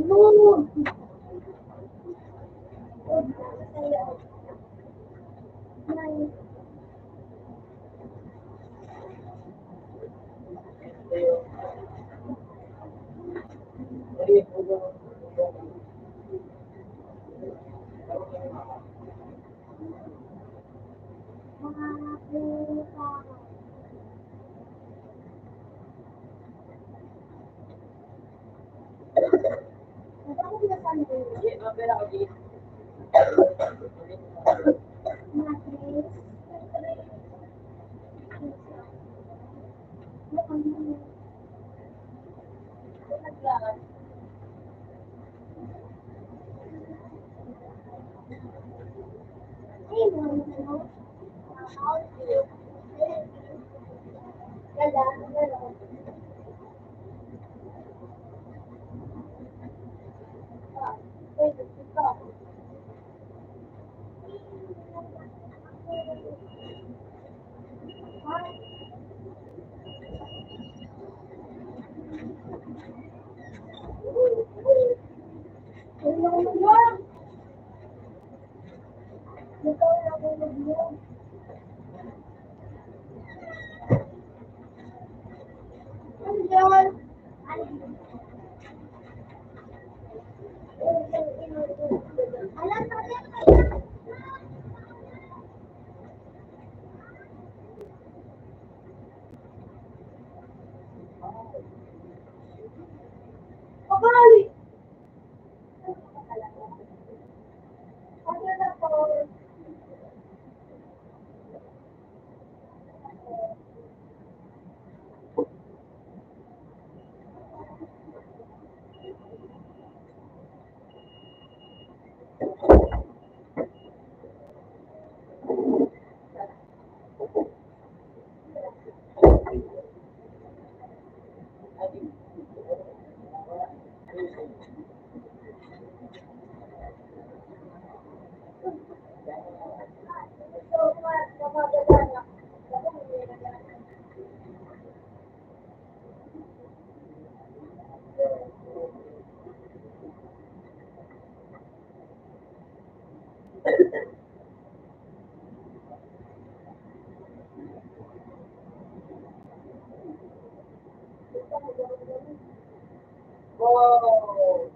Lord! Mga puta. Nagkakaroon na sa matris. Ay, ano? Gala, gala. Pabalik! Ano na po? Wow!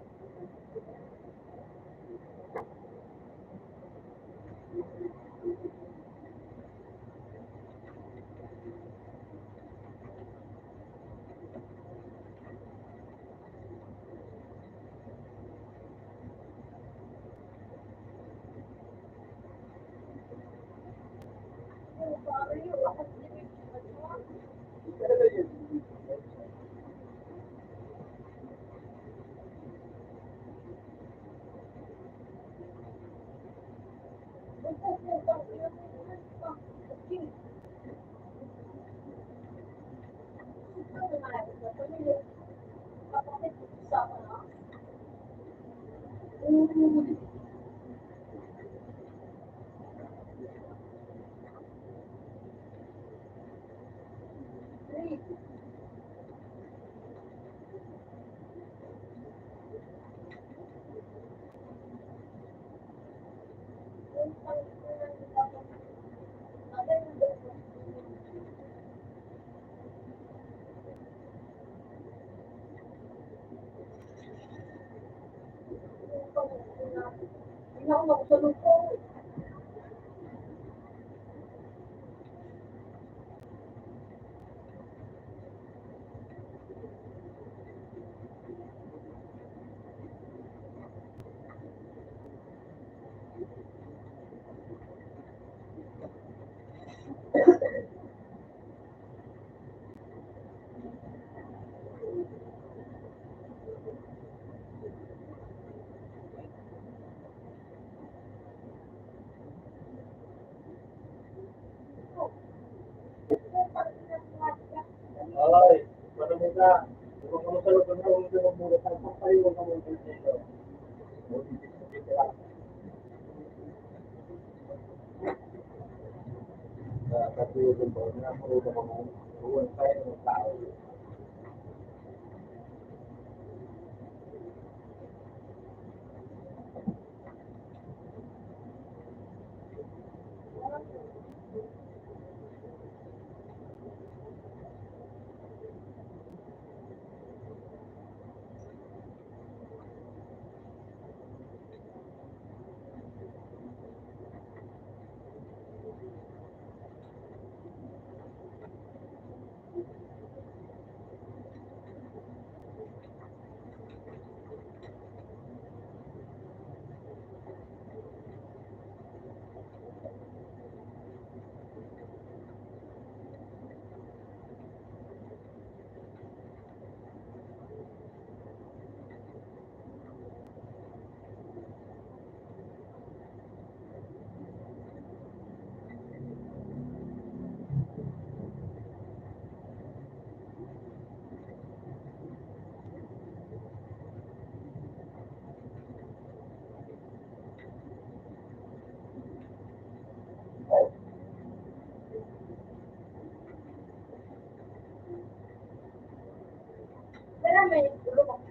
Hindi ako nakusunod ko. Ay, marami ka. Kung ano sa lugar na huwag mo muna sa pagpayo, huwag mo muna dito. Kasi yung ba, nakamuro ka mga buwan tayo ng tao. Pero may tulog ako.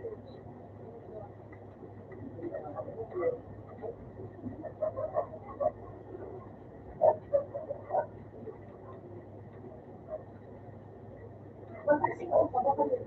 Kasi ko pa ba kami?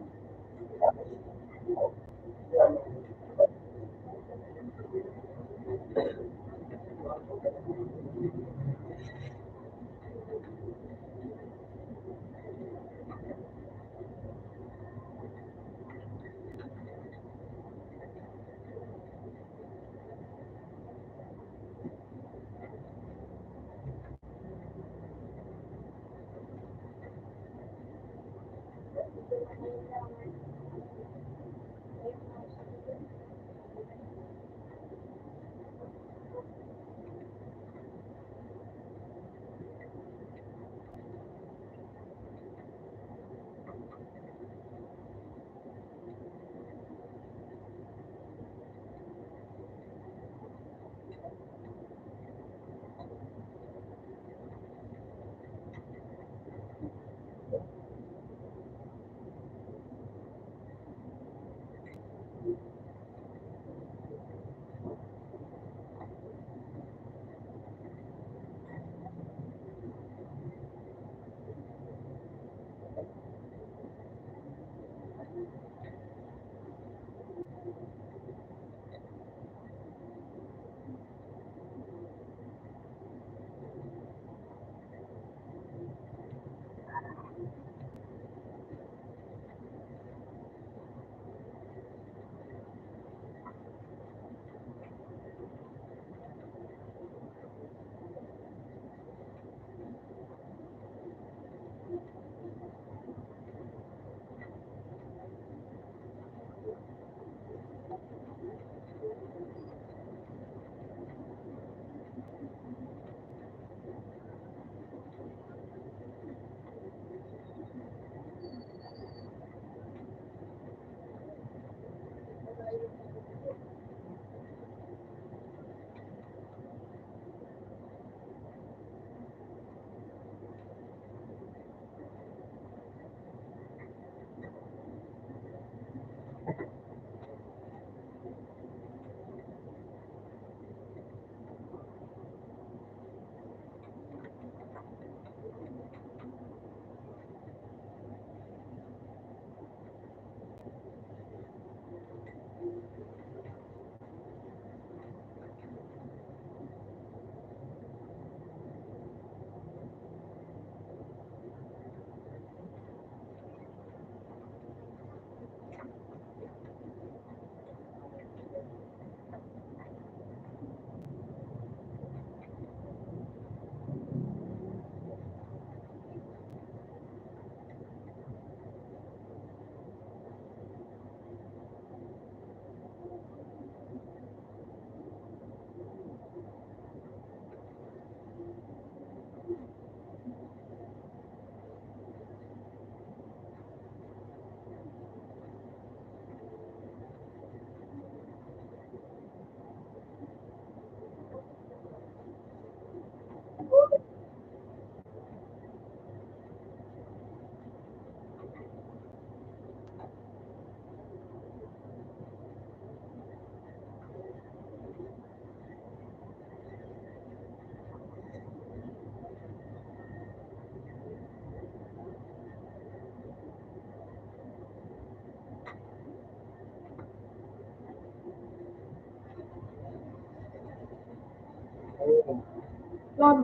Ma'am,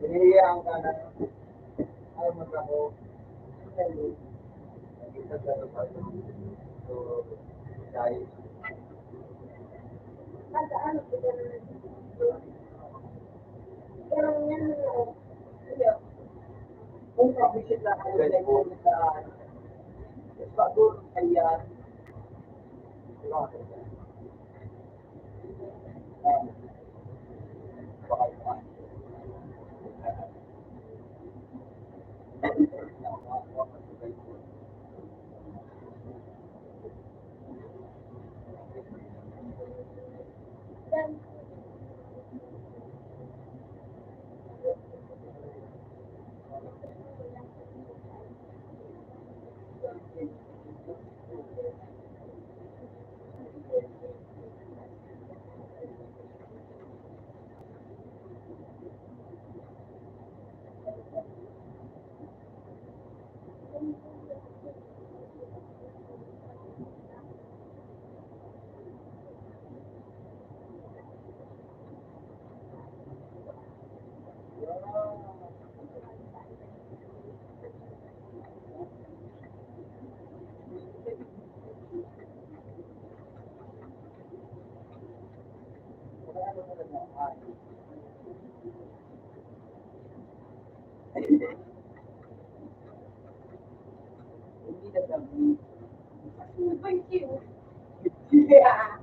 hinihiyaan ka na ayaw mo ako. So, dahil Ano po yan? Pero yan, kung pabisit na kayo sa bago kaya yan. Hindi na sabi. Thank you. Yeah.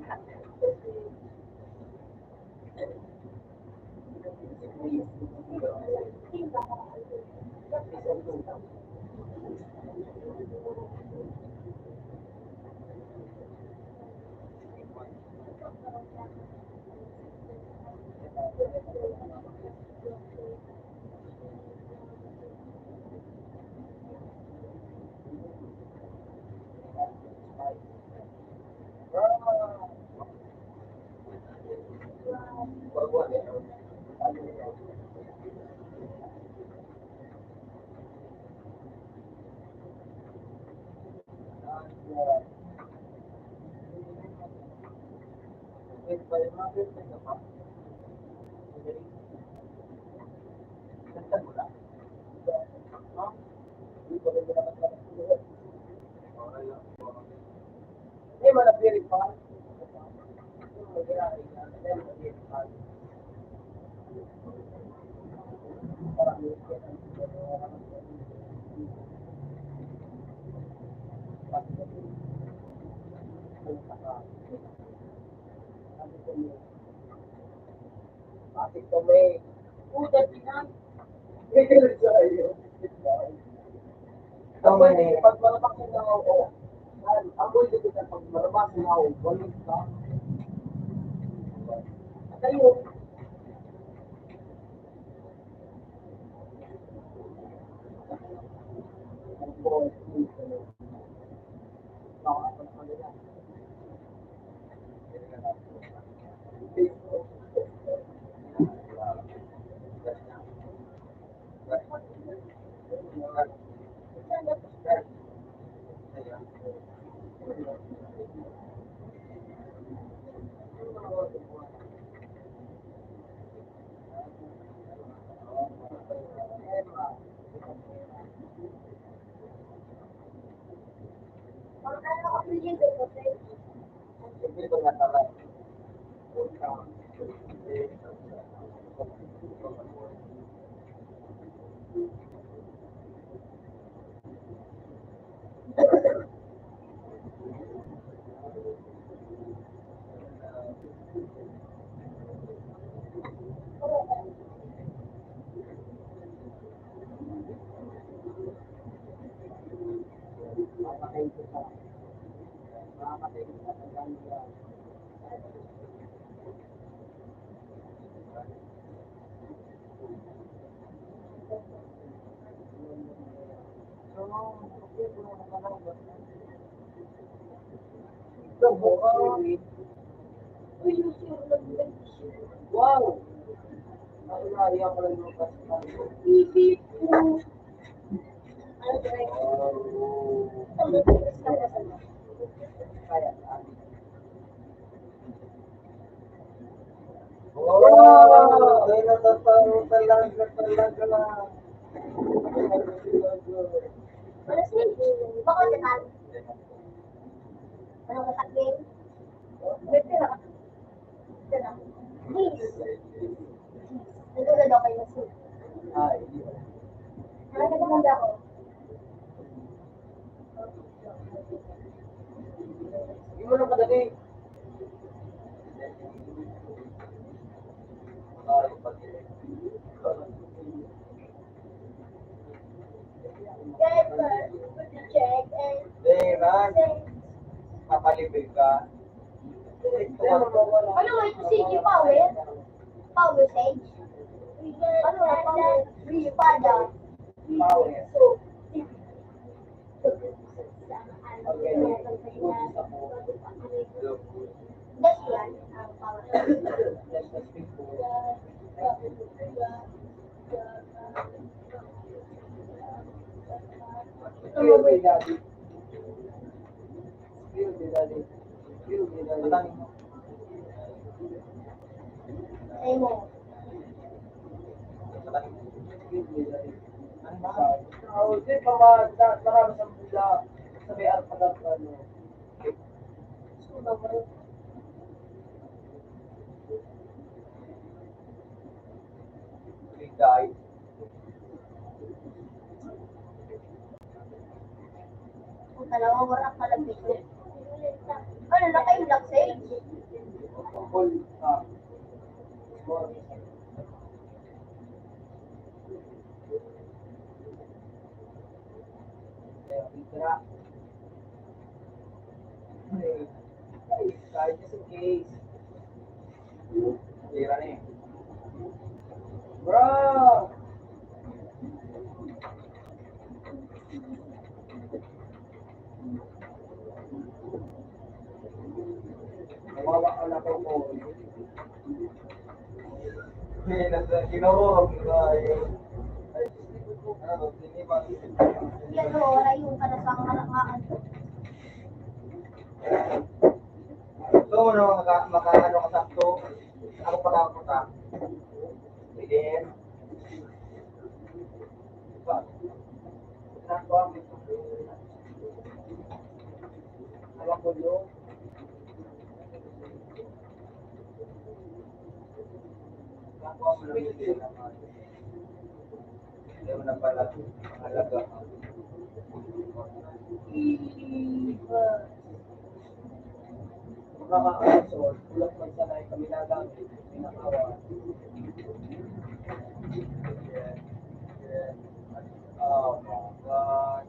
Eh, malapit pa. Bakit kami? Udah tinggal. Tama eh. Pag malabas yung nangaw ko, amoy dito ka pag malabas yung nangaw, balik ka. At ayun, wow! Ay, ako lang yung Bibip po. kaya. Oh, ay natataro talaga. Ano sih? Baka dekat. Ano ka sabihin? Pwede na. Pwede na. Please. Nagulad ako kayo sa Ay, ano nagulad ako? hindi mo lang kadali. Get first, put the check and Diba? Kapalibig ka. ano wait, sige power? Power stage? Ano na power? Espada. Power. So, Okay. that's yan, ang power. Skill me, daddy. Skill me, daddy. Skill me, daddy. Matangin mo. Sa'yo mo. Matangin mo. Skill me, daddy. Ano ba? Hindi pa marami sa bula. Sa may arpadat ano. Sunog mo. Big guy. Kung dalawa, warak ka lang dito. Ano, naka-block sage? Full more. Kaya tira. Kahit just in case. Tira na eh. Bro! Nawawa ka na ko. Kinururog na yun. Ano, tinipan. Yan o, wala yung kanasang harakaan. So, ano, makaano ka sakto. Ako patapunta. Again. Alam ko yun. Nakuha mo lang yun naman. Hindi mo na pala halaga. Makaka-asol. Ulat man sanay kami nagamit. Pinakawa. Oh my God.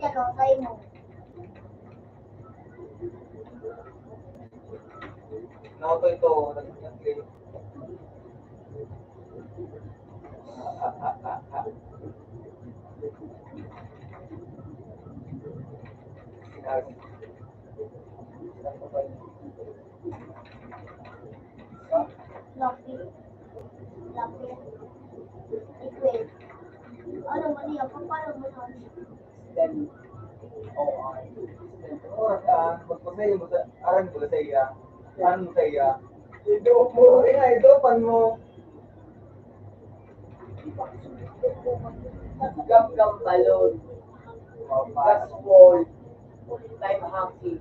Yan o, sa'yo mo. Nauto ito. Lucky. Lucky. Liquid. Ano man yan? Paano mo nun? Then, oh, Magpasaya mo sa aran mo sa iya. Ano mo sa iya? Ito mo. Kaya ito, pan mo. gam-gam balon. Gas ball. Time hockey.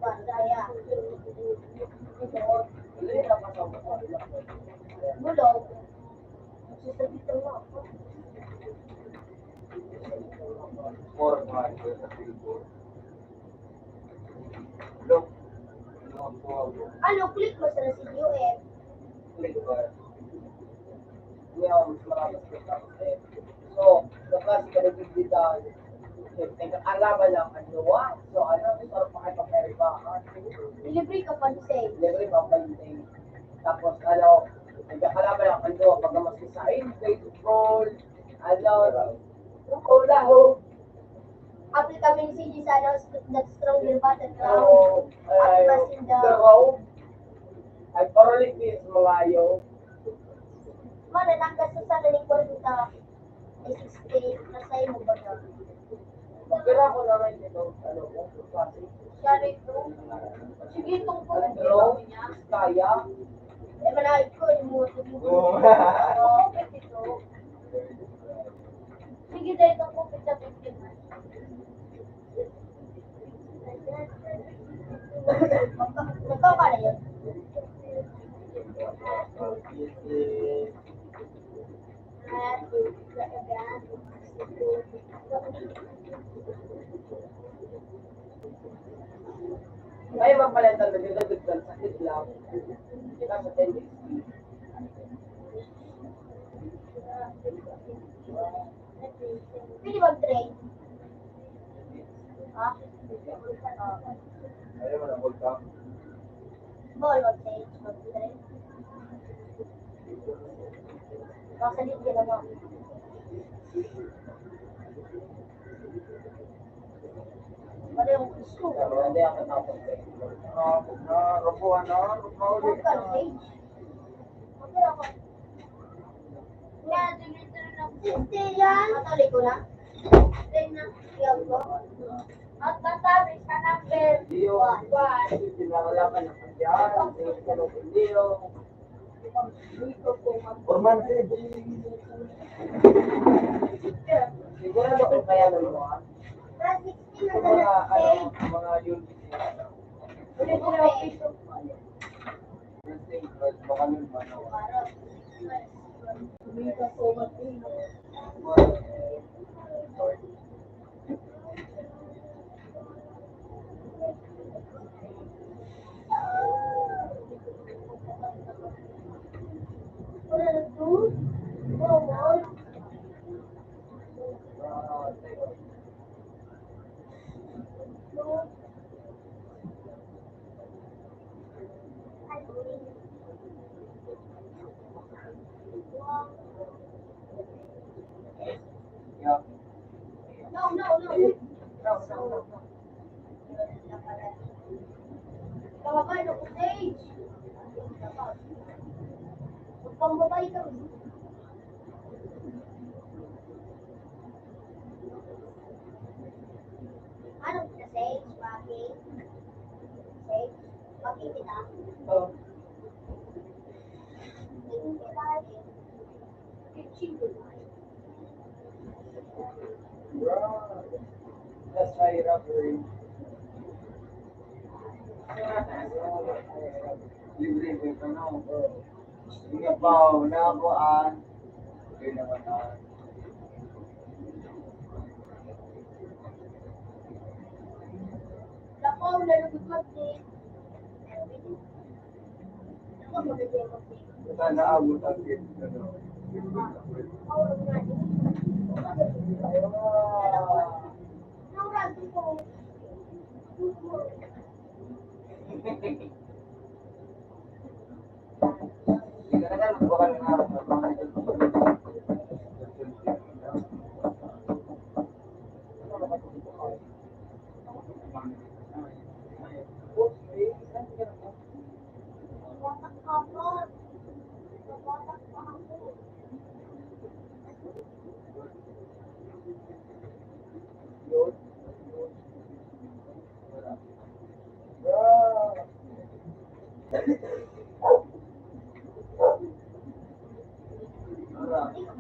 Pasaya. Wala na pa sa mga. Bulog. Sasabitan mo ako. More man. Look. Ano, click mo sa CUF. Click ba? Ngayon, marami sa kasi. So, kapag ka nagbibitan, nag-alaman lang ano, so ano, sarap makipag-verifikan. Delivery ka pa sa'yo. Libre pa ba yung tapos ano, nagkakalaban lang ano, pag mas sa baseball, ano, laho, Apil kami ni CG sa ano, nag-strong din ba? so, Apil in the... the road, ay thoroughly is malayo. Mana, nanggas sa nalikod sa 60 na sa'yo mo ba yun? Magkira ko naman ito, ano, klase. Siya rin ito. Sige, tungkol ang Pero, ginawa niya. kaya, Eh, malahit ko, yung mo. Oo. Oo, pwede ito. Sige, dahil itong kupit sa 50 man. Magkakaw ka na yun. may mapalitan na dito dito sakit lang. Kita sa tendency. Pwede mag-trade. Ha? Ayaw mo na bulta. Ball mag-trade. Mag-trade. Makasalit ka naman. Wala yung gusto. Pero hindi ako tapos. Robuan na, maulit Huwag ka, na. Sage. Okay ako. Nga, dito na lang. Hindi yan. Matali ko na. Hindi na. Iyag ko. At natabi sa number. Dio, sinakalakan ng kandiyan, hindi yung Formanse. Sigurado kung kaya naman mo, ha? Plus 16 na Yung na mga, lang. mga unit niya. Ulit ko na piso. Baka nun ba, no? Wala na two. Bawal. Yeah. No, no, no. Kawakan ako, Sage. Huwag kang babae ka. Ano kita, Sage? Bakit? Sage? Bakit kita? Oh. Hindi kita. Kitchen ko na. That's mahirap rin. Libre ko ito, no? Sige pa, nakakuhaan. Okay naman na. Lako, lalagot mag-take. Ako, mag-take mag-take. Basta naabot ang gift, ano? Ako, mag-take. Ang ragi ko. Hindi ka na baka na nga. Watak ka pa. Watak pa ako.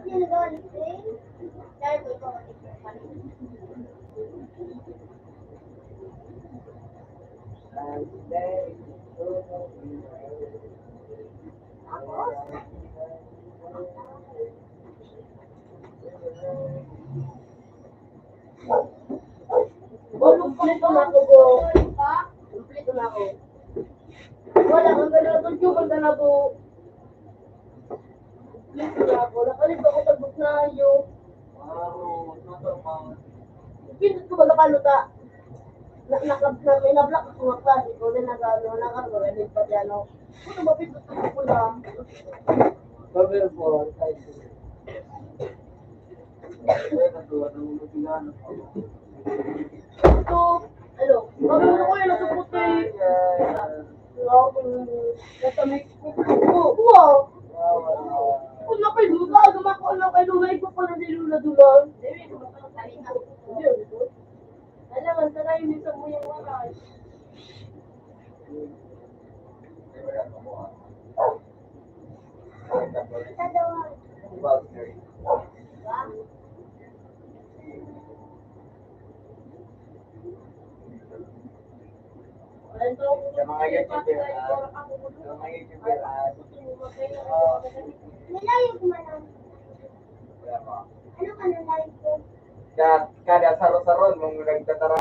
Hindi ko nagalit eh. Dahil ko ikaw ang ikaw pa rin. Kumpleto na ako, bro. Kumpleto na ako. Wala, ang ganda ng tube, ang ganda po. Kumpleto na ako. Nakalito ako sa book na yung pinit ko ba nakaluta? May na-block ako ng klase ko, din nag-ready pa dyan. Kung mapipit ko lang. Cover for type. Ito, ano, mabilo ko yun, nasa puti. Natamik ko. Wow! Kung nakailuga, gumako lang kailuga, ikaw pa na nilula-dulan. Alam, ang sanay, hindi sa mo yung waray. Sa dawa. Sa mga YouTuber, Nilayo ko man ang. Ano ka na live ko? kada saro-saron mong nagtatara,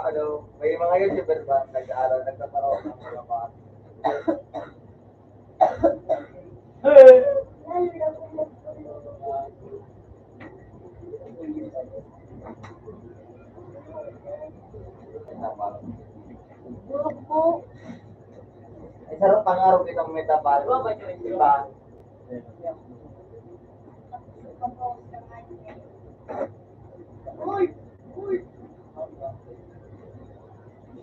may mga YouTuber ba nag-aaral, nagtatara ng mga pa. Lalo lang kung magpulo. Burog po. Ay, sarap pang-araw kitang metapal. Diba? Uy! Uy!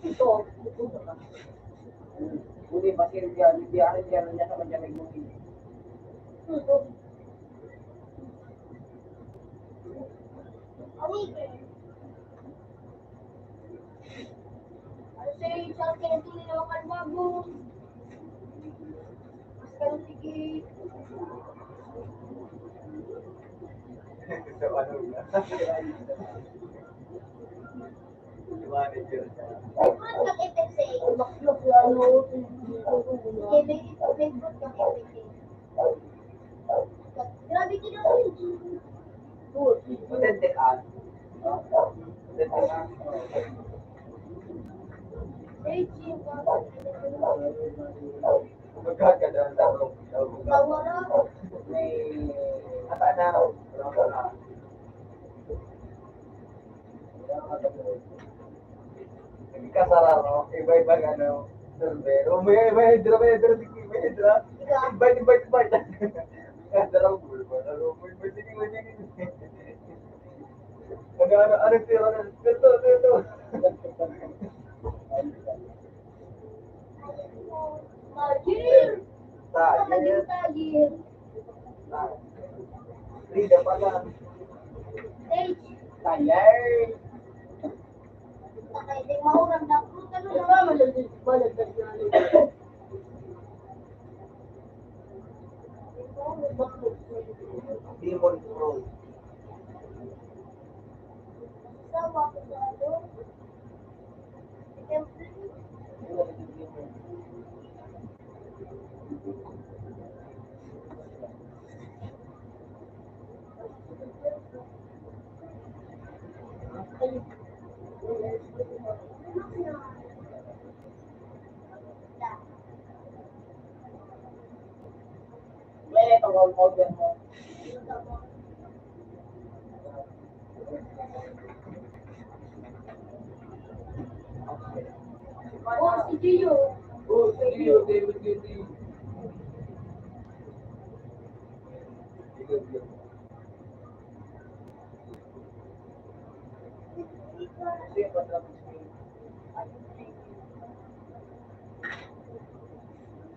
Ito, pupunta ka. Uli, masir diyan, diyan niya sa kanya may bumi. Ito. Awigin. Ano sa'yo yung sa akin ang tinilawakan bago? Mas ganun sige. So, ano na? Liwanag yun. May fruit kang ipin sa iyo. Maklap yan, ano. Okay, may fruit kang ipin sa iyo. Grabe ka na rin. Authentic ah. Authentic ah. Very cheap. Magkakada ang tawag. Tawara. May natanaw. Kasararo, iba-ibang ano, sorbero. May hidra. Invite. Kasararo, bulbo. May sige. Ano tira na? Ito. Tagir. Tagir. Tagir. Rida pala. Stage. Tayer. Okay, di maurang na fruit. Ano Ano na? ba, malagay, malagay na, ano. Demon fruit. Sawa ko sa ano. Siyempre. May itong order mo. Oh, si Gio. Oh, thank you, David Gindi. Kasi yung patrapos mo.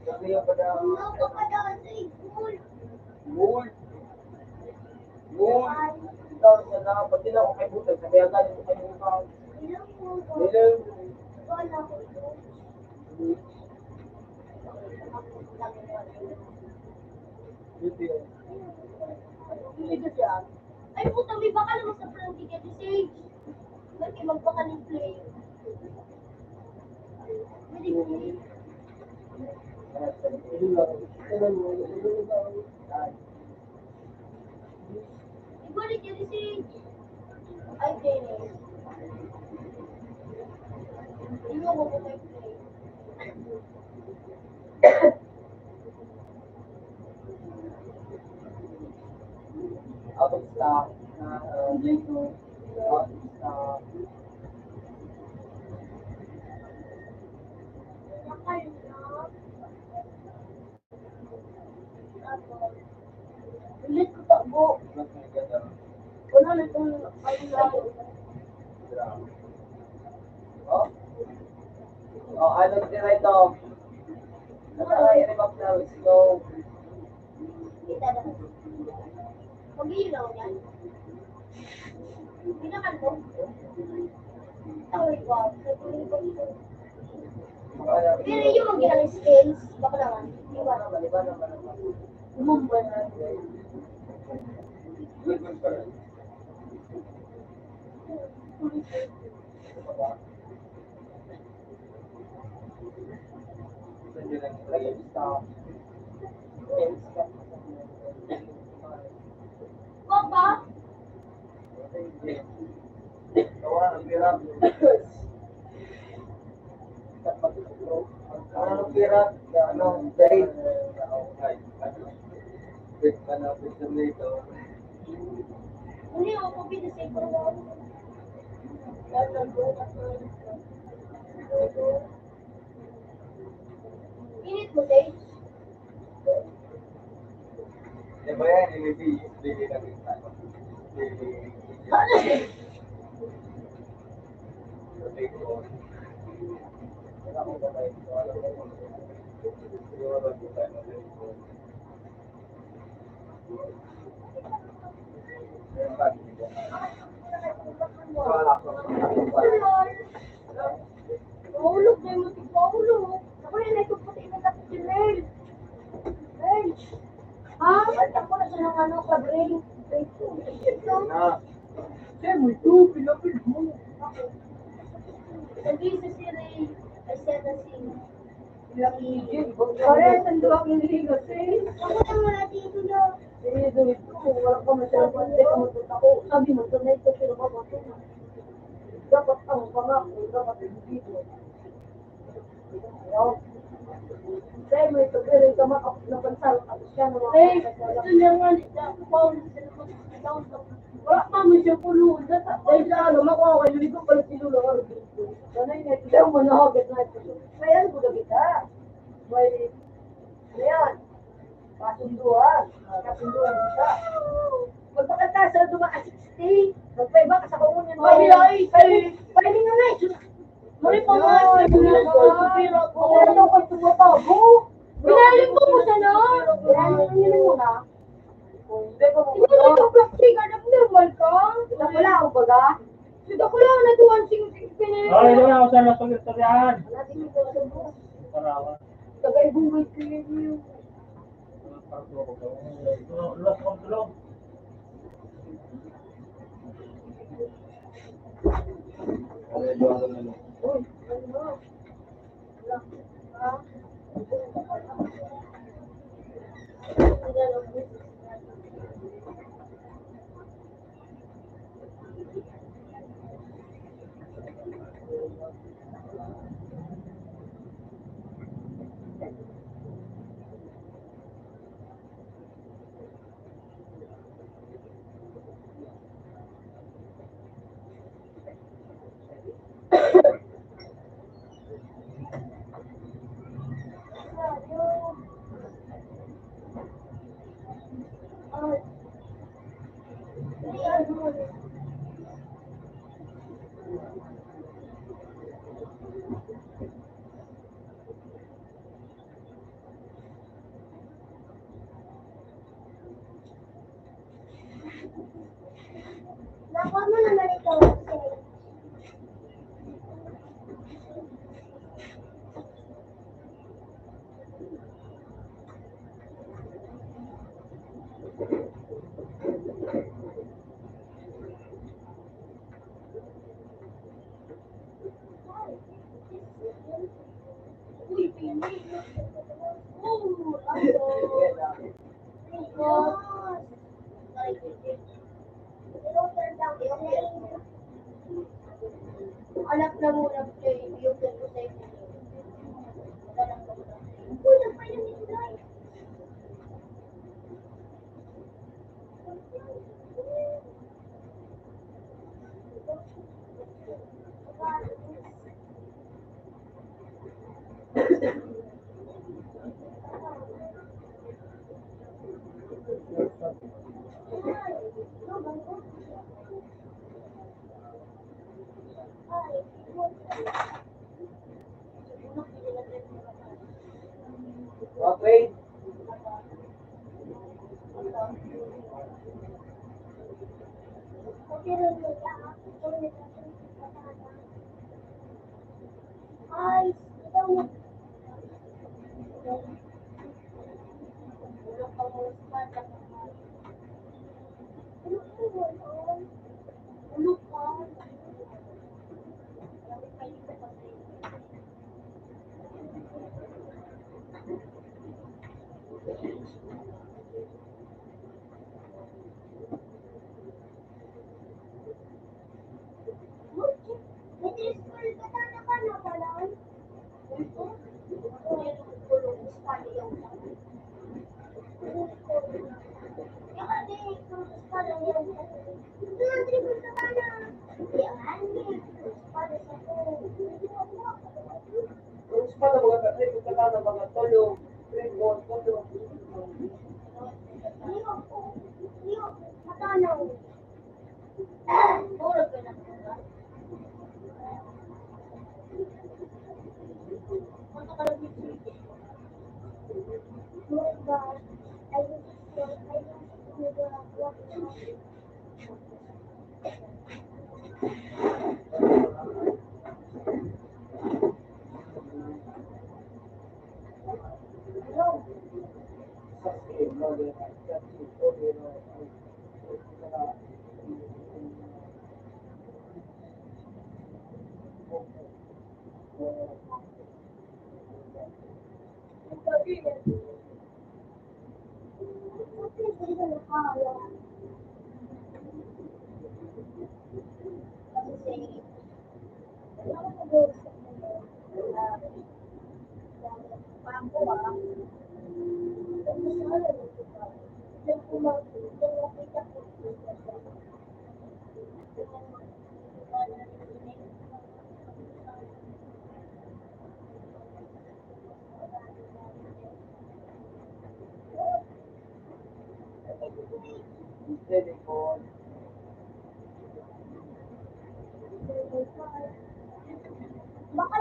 Kasi yung patrapos mo. Ano ka na sa school? Gold. Ikaw sa nakapati na ako kay Butag. Sabi agad mo kay Butag. Ilang po ba? Bilang. Wala ko po. Hindi ka siya. Ay, puta, may baka naman sa front ticket ni Sage. Ba't kayo magbaka ng play? Pwede play. Hindi lang. Tignan mo, tignan mo. Ibalik yan ni Sage. Ay, Dennis. Hindi ako kung may play. Out of stock. Hindi ko. Out of stock. Nakal na. Tapos, ulit ko takbo. Wala na itong ano na. Oh? Oh, ano tira ito? Natry, i-remap na. Let's go. Kita na. Mag-iilaw yan. Hindi naman po. Sorry po. Nagulong ko ito. Pero yung mag-iilaw skills, baka naman. Iwan. Umumba na. Papa? Uli ako po pinasay ko na. Init mo, Sage? Diba yan, hindi lang yung ano. Ano? Mahulog na yung mutik mahulog. Ako yun, ito puti na tapos si Mel. Mel. Ha? Balik ko na siya ng ano, kabring. Na. Sir, mo ito, pinapil mo. Sabi sa si Ray, ay siya na si... Parehas ang duwag yung ligo, sir. Ako na wala dito na. Eh, dulit ko, wala ka masyadong pwede ka matuta ko. Sabi mo, tunay ko, pero ba ito na. Dapat ang pangako, dapat yung dito. Ayaw. Sir, may pagkirin ka makapansal. Tapos siya na Eh, ito niya nga, Paul, wala pa mo siya pulo. Dahil sa ano, makuha ko, hindi ko pala sinulang. Sanay na, ito mo na agad na ito. Kaya ano ko gabi ka? May, ano yan? Kasunduan. Kasunduan kita. Magpakanta sa dumaan 60. Magpaiba ka sa kumunyan mo. Ay, Pwede nga na eh. mali pa nga, supira ko. Ano ko tumatago? Binaling mo siya na. Binaling mo na. Hindi ko Hindi mo nagpa-plastic, anak normal ka. wala ako baga. Sito ko lang na tuwan sing pinili. Ay, doon ako sa pag-istoryahan. Wala din ko sa bukas. Parawan. Tagay-bungay ko yun. Lok ang tulong. Uy, ano? Wala. Ha? Nakuha mo naman ikaw. Uy, pili. Oh, anak na muna kayo, yung ko sa inyo. Uy, nagpay na dito guys. Okay. Ay, ikaw na. Terus pa na mga kapatid, pagkata ng mga tulong, tulong. Baka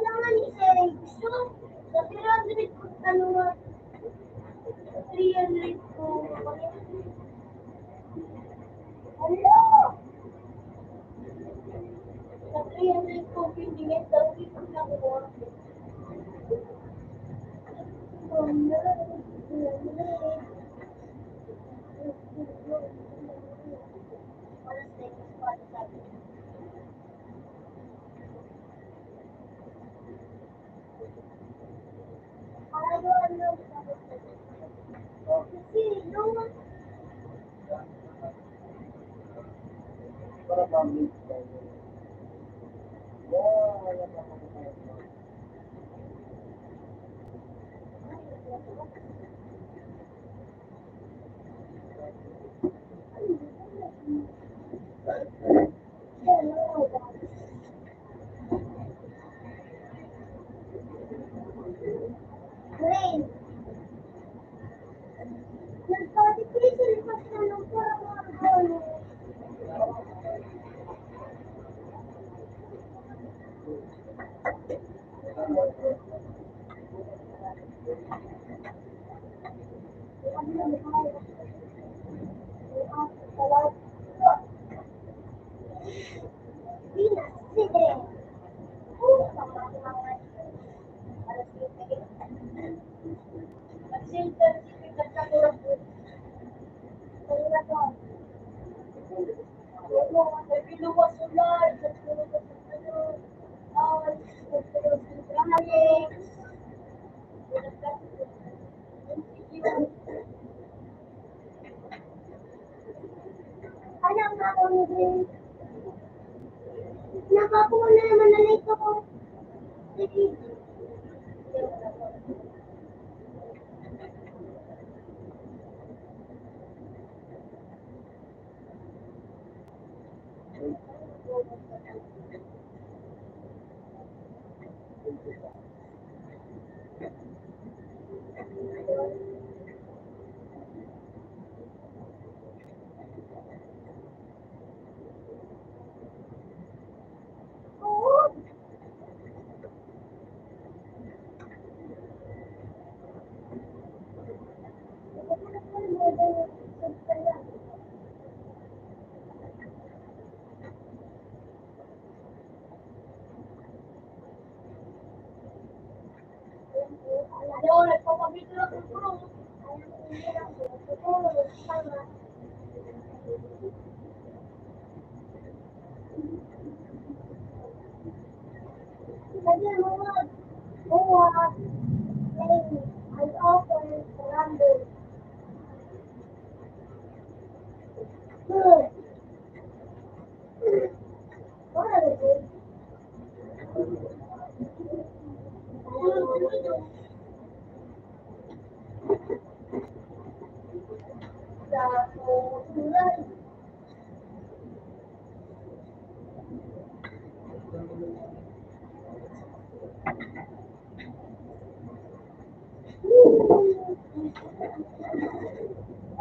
naman isa gusto sa 300 ko, ano nga, 300 ko. Hello! Sa 300 ko, pinigyan daw dito na ko. Para mami. Rain. Nagpatipisil pa siya nung parang mga gano. Alam nga ako din. Nakakuha na naman na late ako. Sige. Ayaw, nagpapabito lang ng puro. Sabi mo nga, buwag, ay open, random.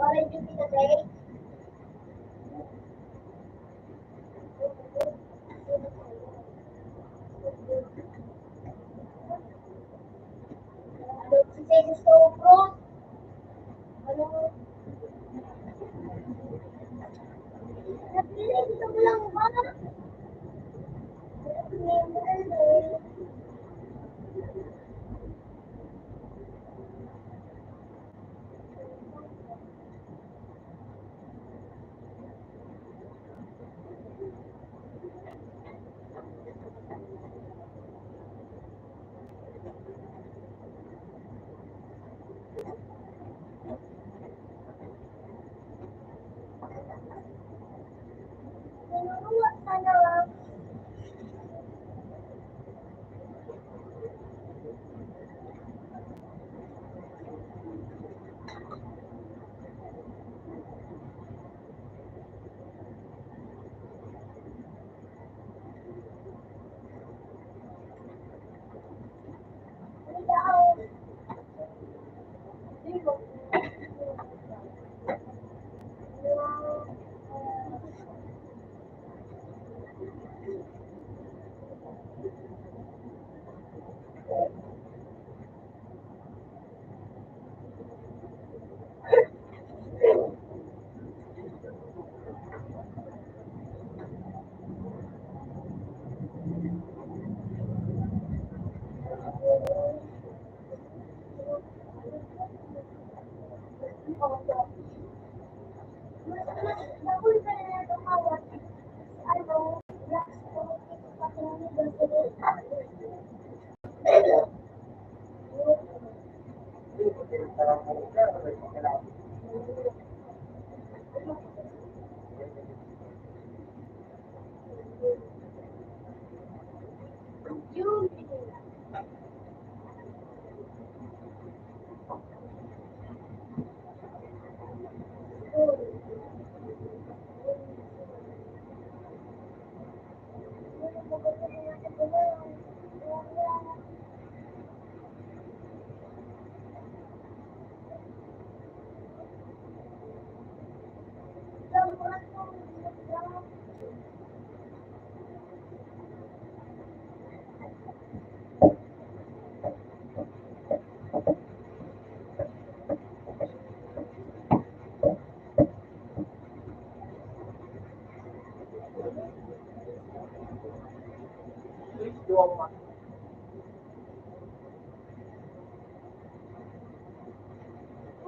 Orange yung pinatay. Kasi gusto ko pro. Ano? Napili ko lang ba? Tinuruan ka na lang. Ikaw. Sino? Bakul ka na tumawag. Ano? Last ko. Yung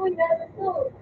Uy, meron to.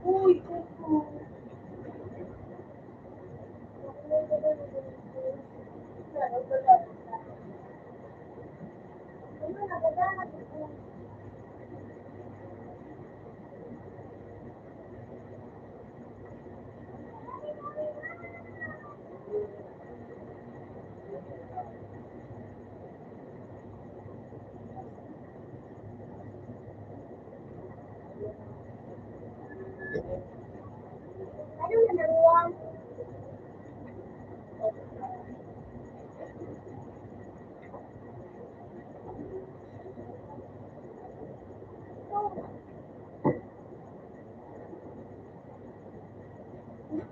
Uy, kuko. Ano na naruwan? Palagay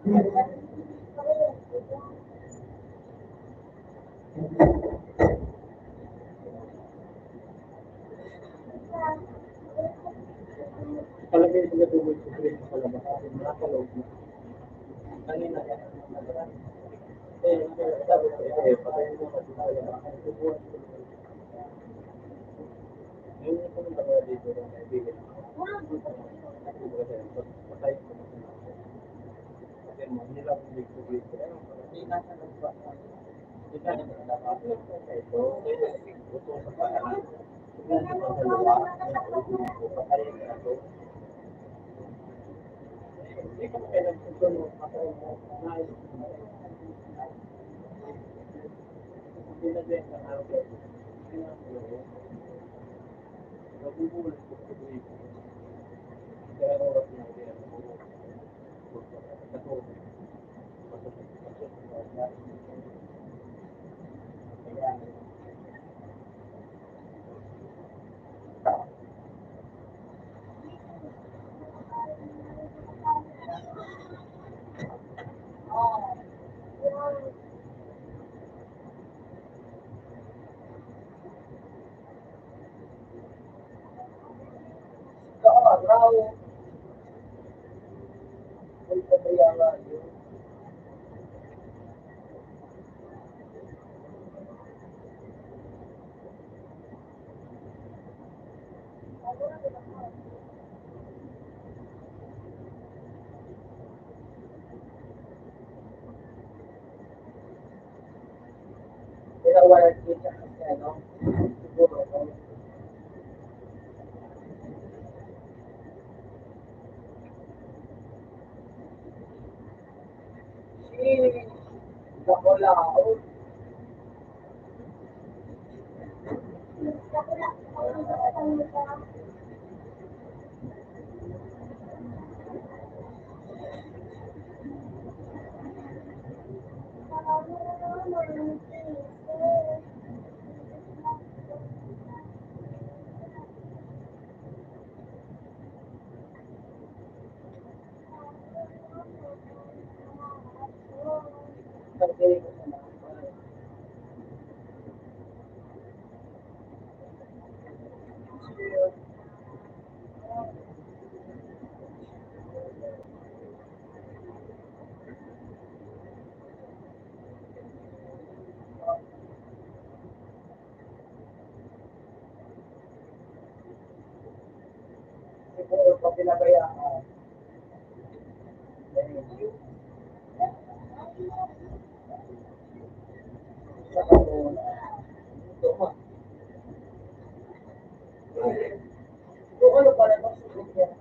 ko na tubig sa green sa labas. Nasa loob na. Kanina yan. Sabi ko, patayin mo kasi sa labas. Yung pumunta ko na dito ng kaibigan. Patayin ko na. Kasi mo, hindi lang tubig ko. Hindi nasa labas. Hindi ka na labas. Ito, ito sa paan. Ito sa dalawa. Patayin ko na ito. Hindi ka kailan susunod. Patayin mo. Hindi na din ang araw. Nabubulit ko sa tubig. Kaya oras na din. Pinawalan ko siya kasi ano, siguro ako. Ako lang ako. Kasi siguro pag pinabayaan ka, saka mo, ito mo. Kung ano pala ito, sulit yan.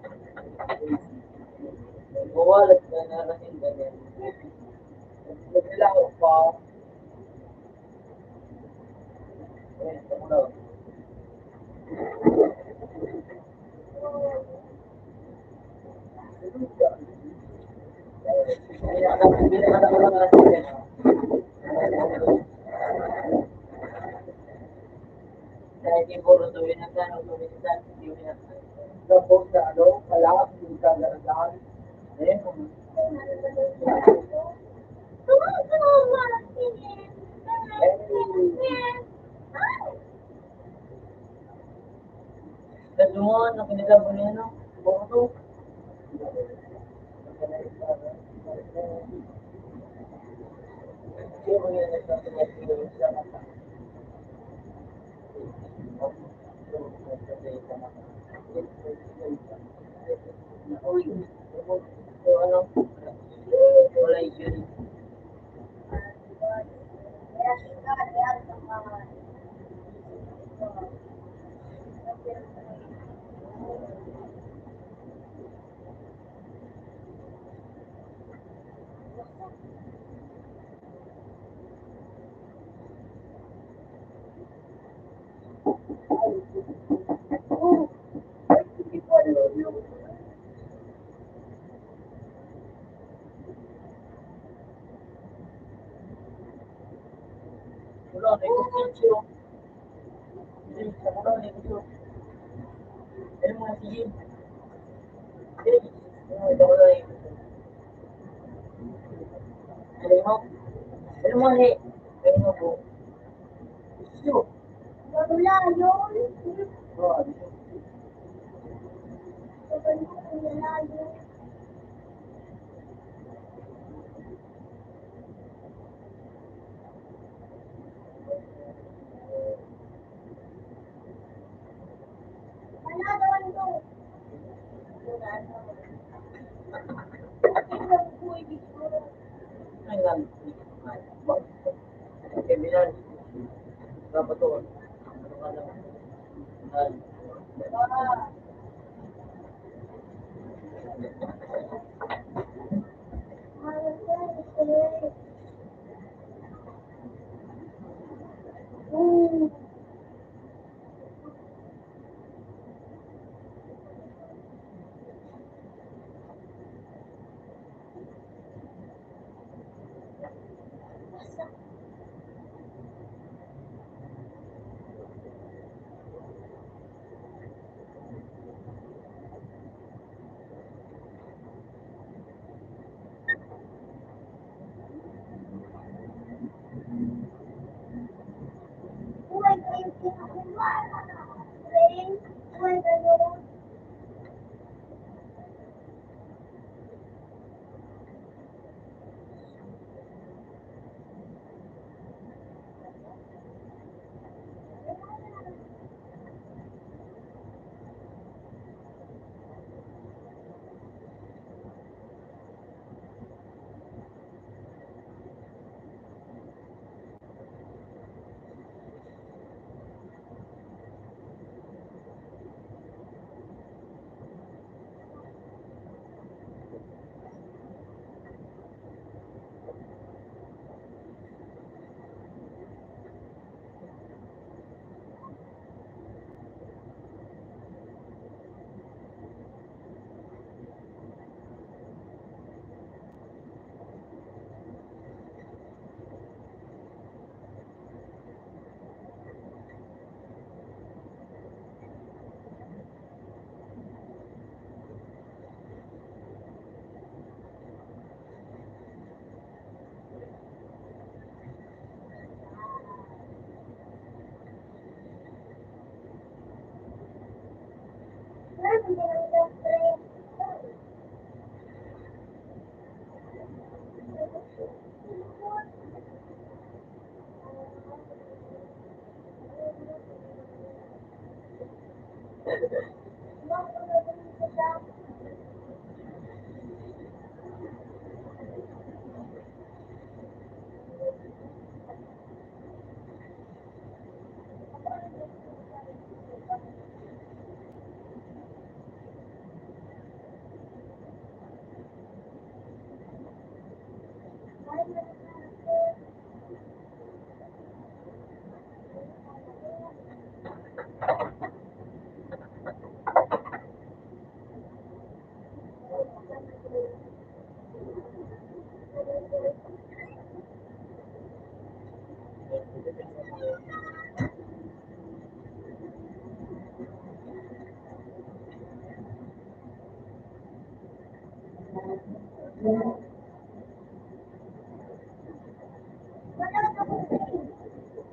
Mawalat na narating ganyan. Naglalako pa. Ito mo na. Pinakadako lang natin yan. Dahil siguro tuwin na gano'n, tuwin na gano'n, tuwin na gano'n. Tapos sa ano, kalap, yung kagaragaan. Kasungan, nakinilabo niya, no? Boto. Sino yan nagsasagot? So, ano? Wala yun. Wala, negosyo. Wala, negosyo. Ano mga sige? Wala, negosyo. ano? Ano mo ni? Ano po? Gusto. Wala yun. Oh, Wala yun. Wala naman ito. ay lang. Okay, Milan. Dapat to. Ano ka lang? Buhay kayo kinakuha. Rain, buhay kayo.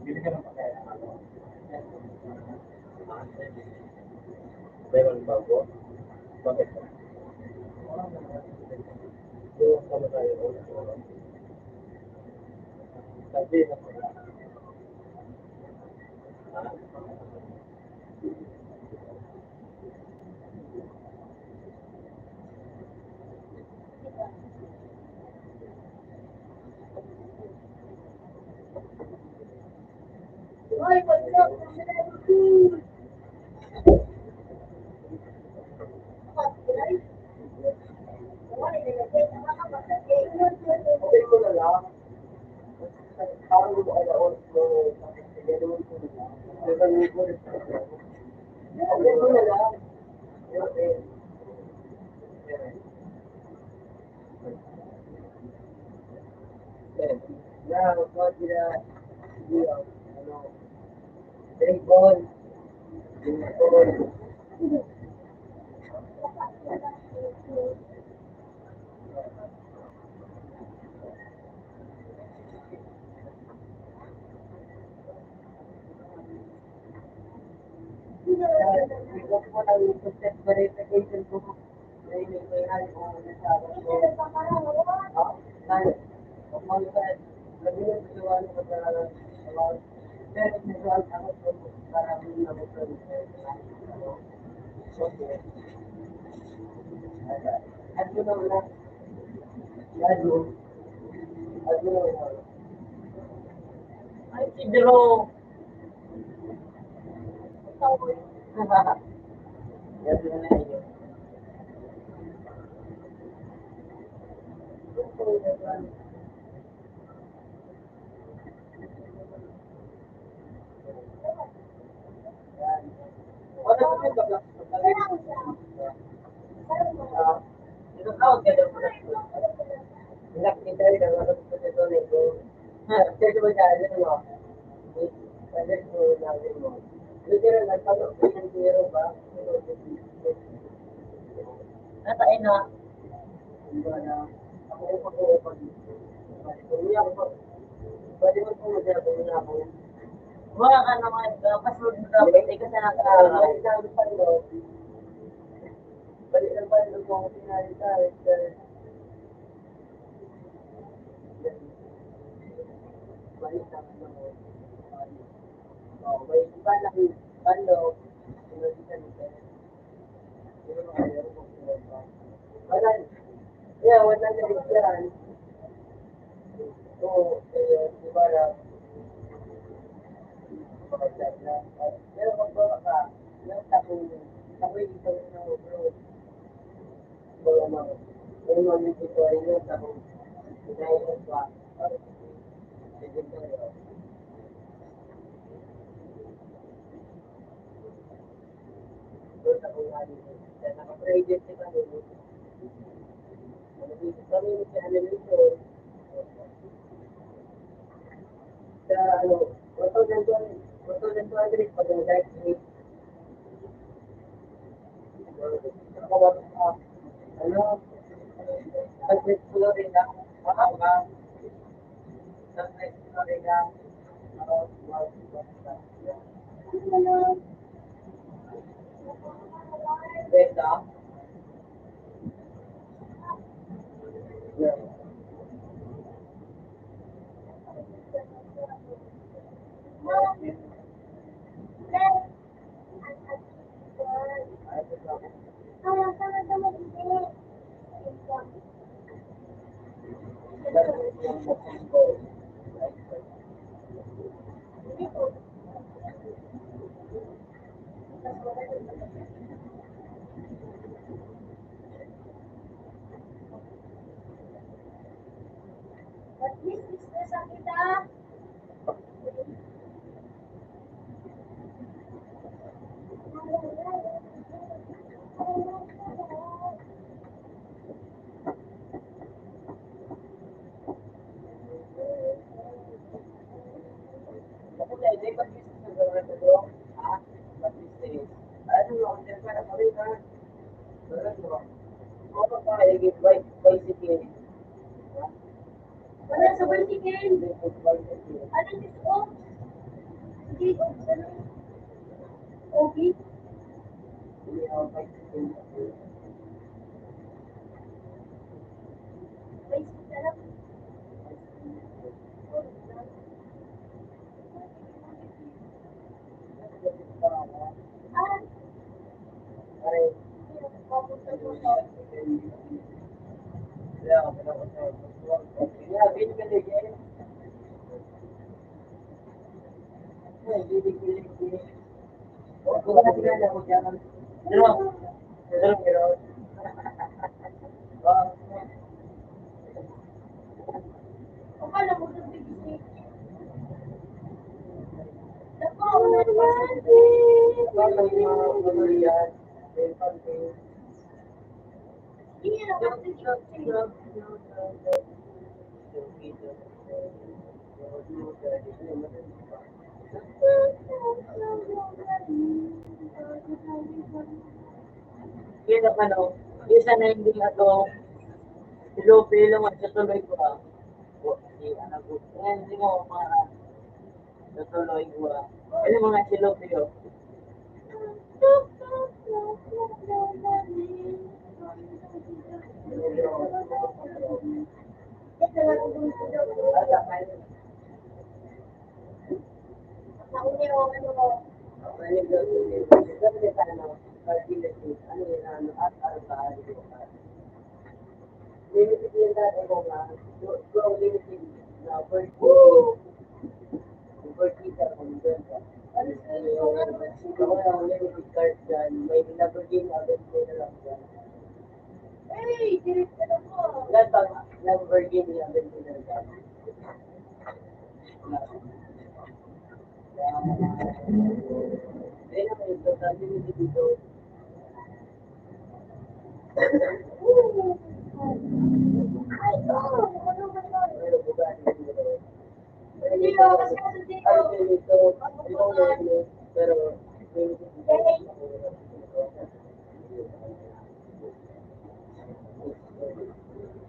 Bili ka ng pagkain. Meron bago? Bakit? Doon kami tayo. Sabi na po. Hoy, pagkak. Okay ko na lang. Parang gusto ko na oras ko. Gagawin ko na lang. Gagawin ko na lang. Okay ko na lang. Okay. Now, what did ano, baseball, baseball, Ikaw po lang yung step verification ko. Nainig ko yan kung nasabi ko. Mag-set. Naging nagsiwan ko talaga. Pero nagsiwan ako po para hindi ako okay. At yun ang na. Lalo. At yun ang na. Ay, si Drew. Yan yun na yun. Wala ko yung babak. Ito tawag ka daw. Nakita rin ang mga ito na ito. Kasi ba dahil mo? Kasi mo namin mo. Hindi rin nagpapag ng zero ba? Natain na. Ako yung pag-uupag. Kung ako pa. Pwede mo po mag-ako na ako. Wala ka naman. Kasunod mo dapat. Ikaw sa nag-aaral. Sabi pa rin ako. Balik lang pa rin ako pinalita. Balik lang ako. May iba lang balo. Wala. Yeah, wala na rin yan. Oo, di ba na pero magbawa ka, yung takoy dito na bro. Wala naman. Yung mga dito rin yung takoy. Dahil yung ba? Sige tayo. Doon takoy nga dito. Kaya naka-project si kami. Kami si animation. Sa ano, 1,200 pag ang light rate. Ano, pag-rate Florida, makaka, pag-rate Florida, Benda. Yeah. Wala sa bicycle. Ano dito? Hindi ko. Okay. Bicycle lang. Ah, akala mo sa bicycle. Ako, hindi na ako sa bicycle. Yun ang ano. Isa na hindi na to. Pilo-pilo mo. Tutuloy ko ah. Si anak ko. Hindi mo para. Tutuloy ko ah. Ano mga silo-pilo. Limited yun dati ko nga. Go limited na per kita kung doon ka. Ako yung limited card dyan. May Lamborghini Aventador na lang dyan. Yan pag Lamborghini Aventador dyan. Kaya naman ito, sabi nito dito. Pero bugani dito. Hindi ako kasi kasi dito. Ay, dito. Ibang level. Pero,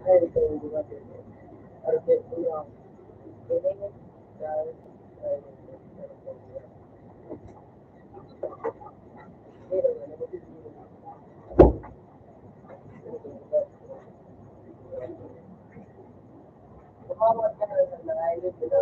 ay, ito yung bugani. Arket ko lang. Kumawat ka na sa mga island nila.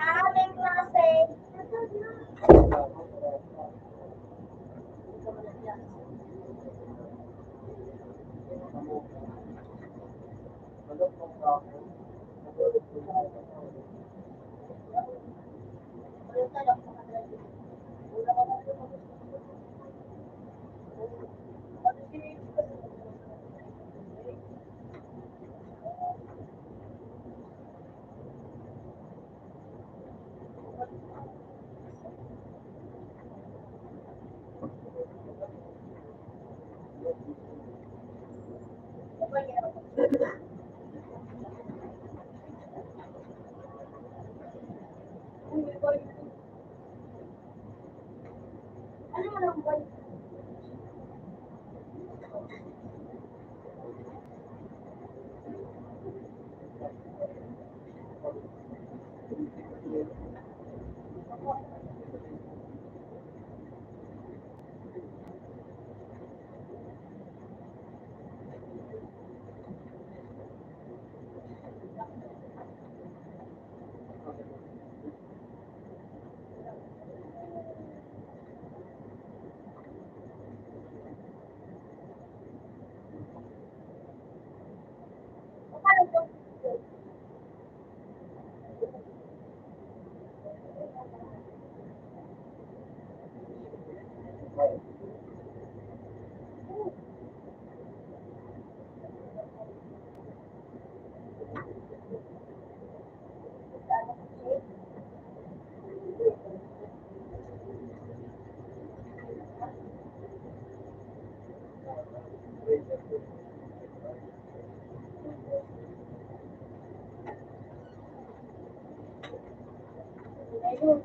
Aming klase. Ano mo lang boy? Paano to? Ayun.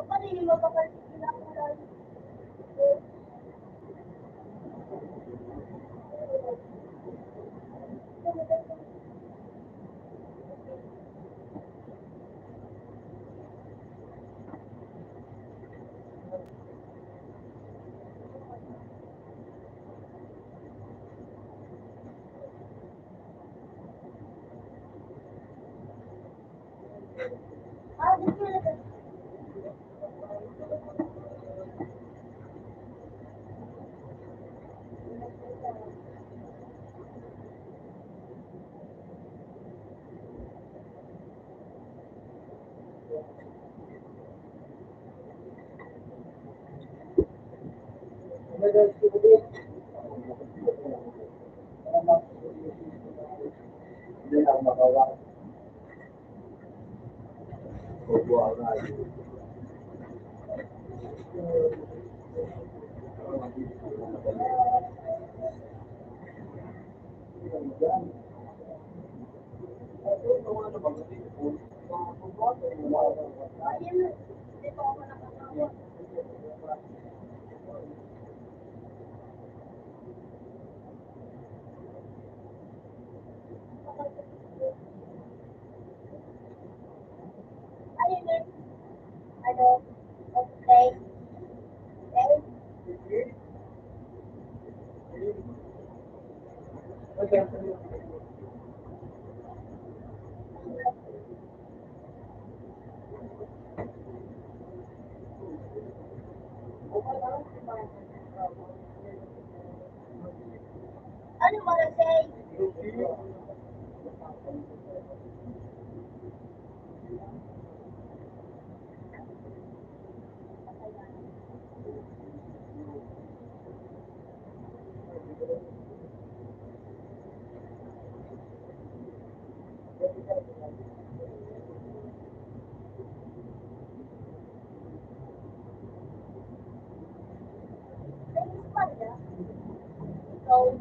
Paano yung mapapalipin nila ako lalo? Ah, di ko nila. Hindi na ako makawa. Bubuha nga yun. Ayun, di pa ako nakakawa. Ayun eh. Ano? Okay. Okay. Ano mo na say? So,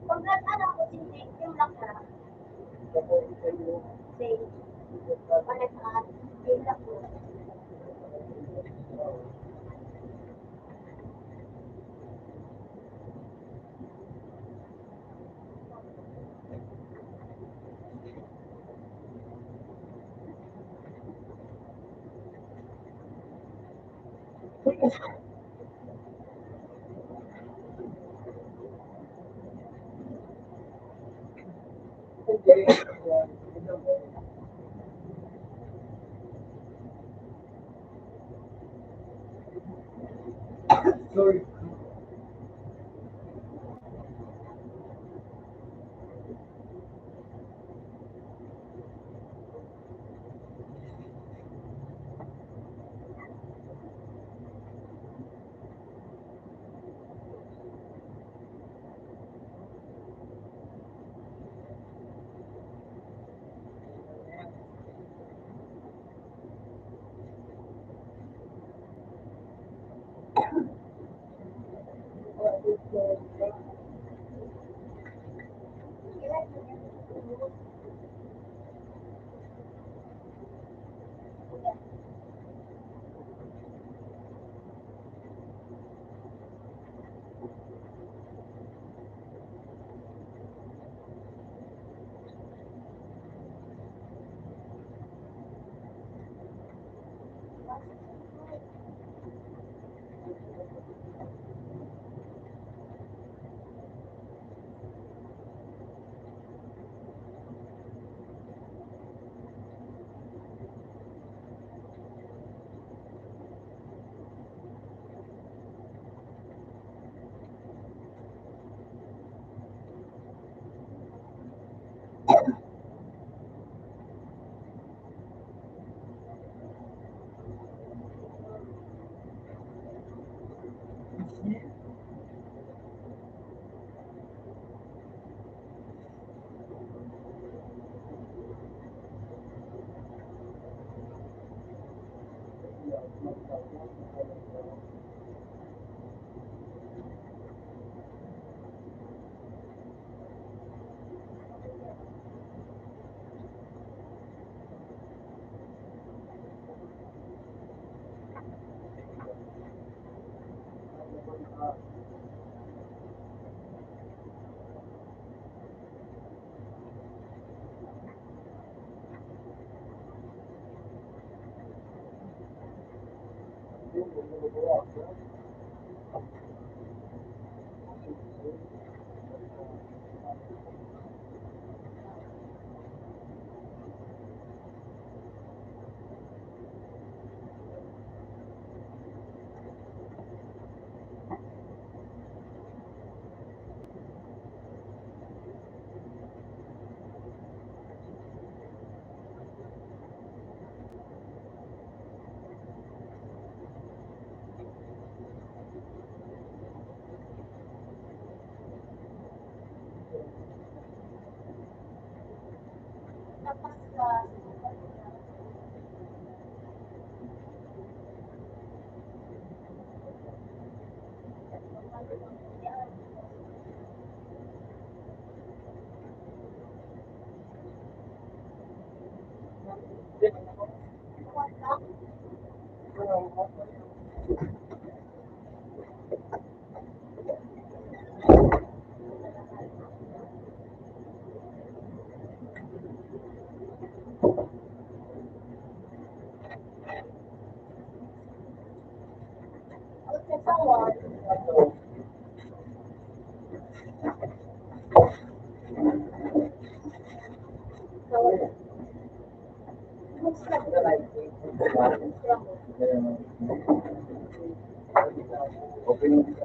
Pag ano ko yung lock na, say, connect at yung lock mo. Sorry. Opening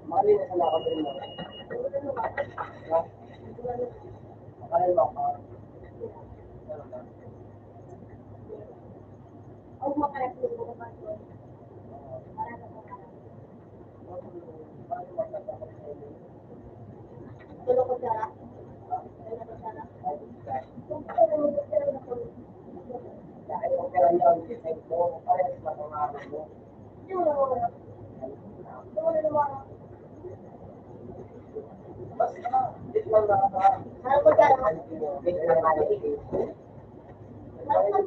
Mali na sa nakabili mo. Akala mo ako. Huwag mo kaya po ba ito? Para sa pangalan. Tulog ko sara. Tulog ko sara. Tulog ko sara. Dahil yung pera niya ang design mo, parehas na pangarap mo. Basta, di lang nakaka- Tulog ko sara. Di lang nakaka- Tulog ko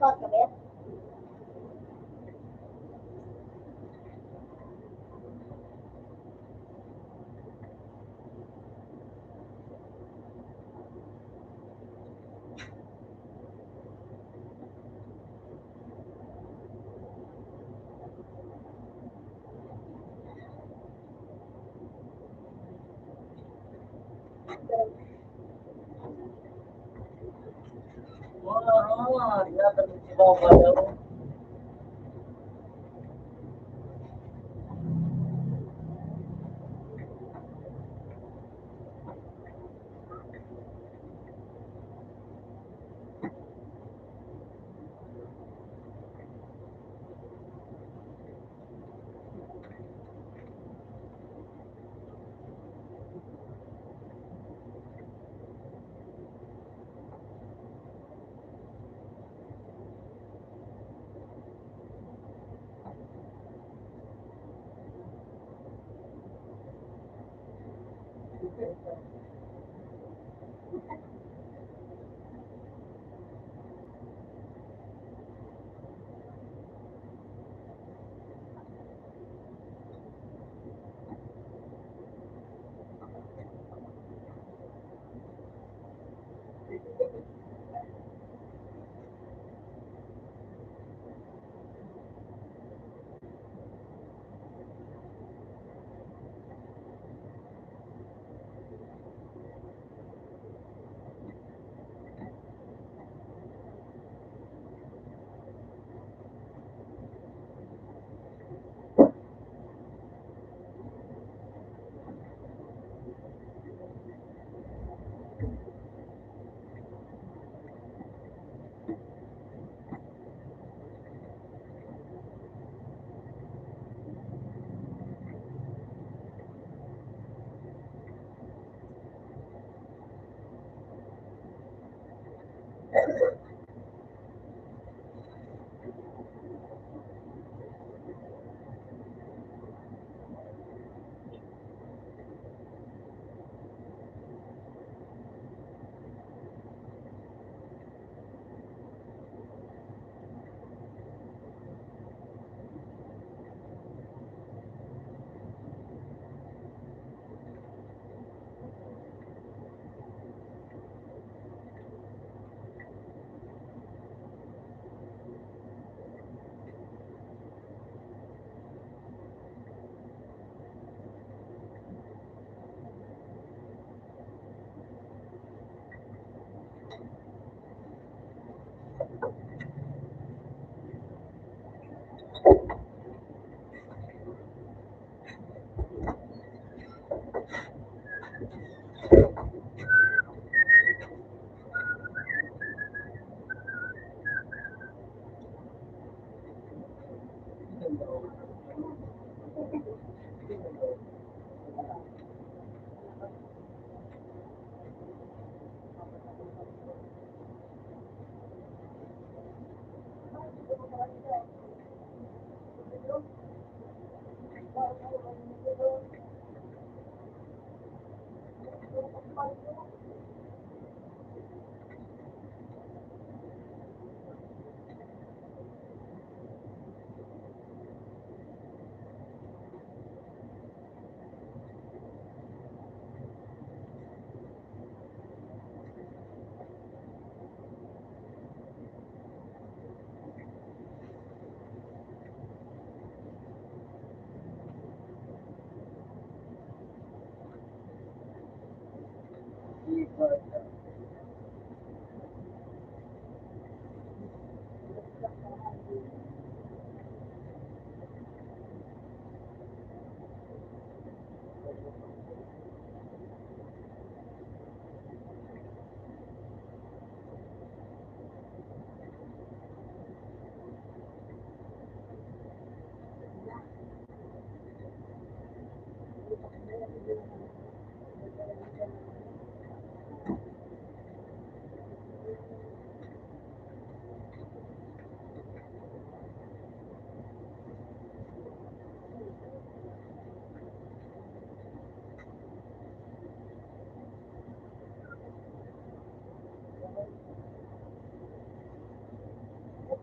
Suot kabit. Wah, dia terluci bawah daun.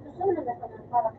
Susunod na sa para.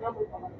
Namoy pa man.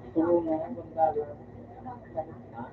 Tulungan kung dalang. Ha?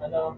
Ano?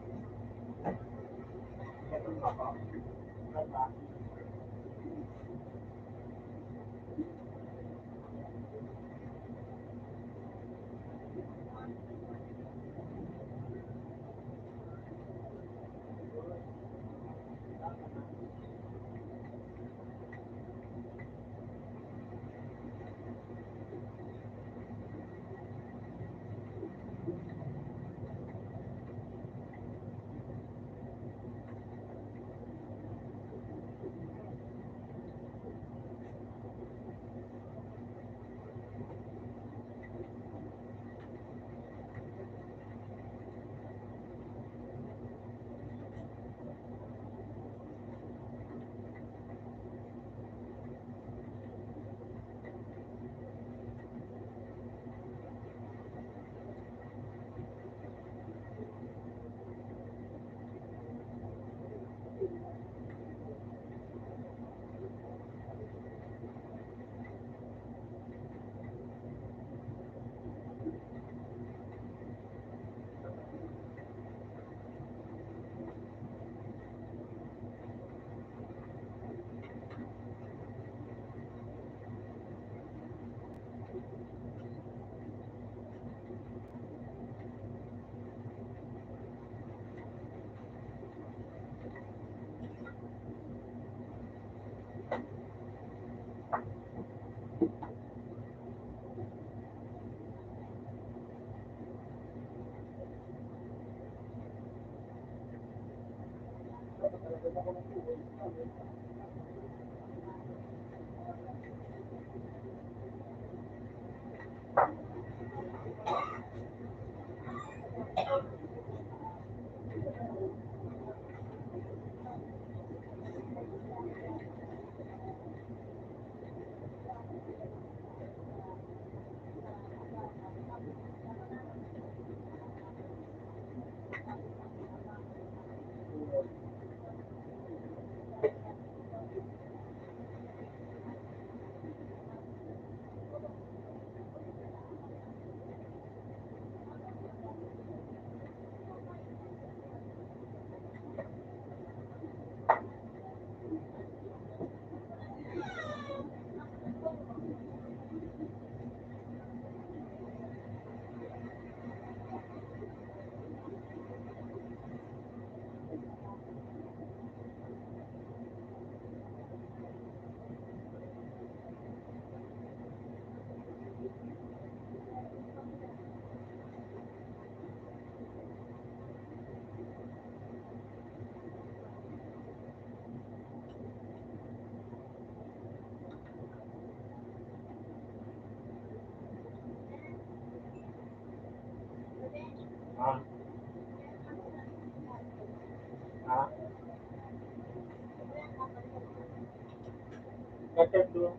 Katatlo.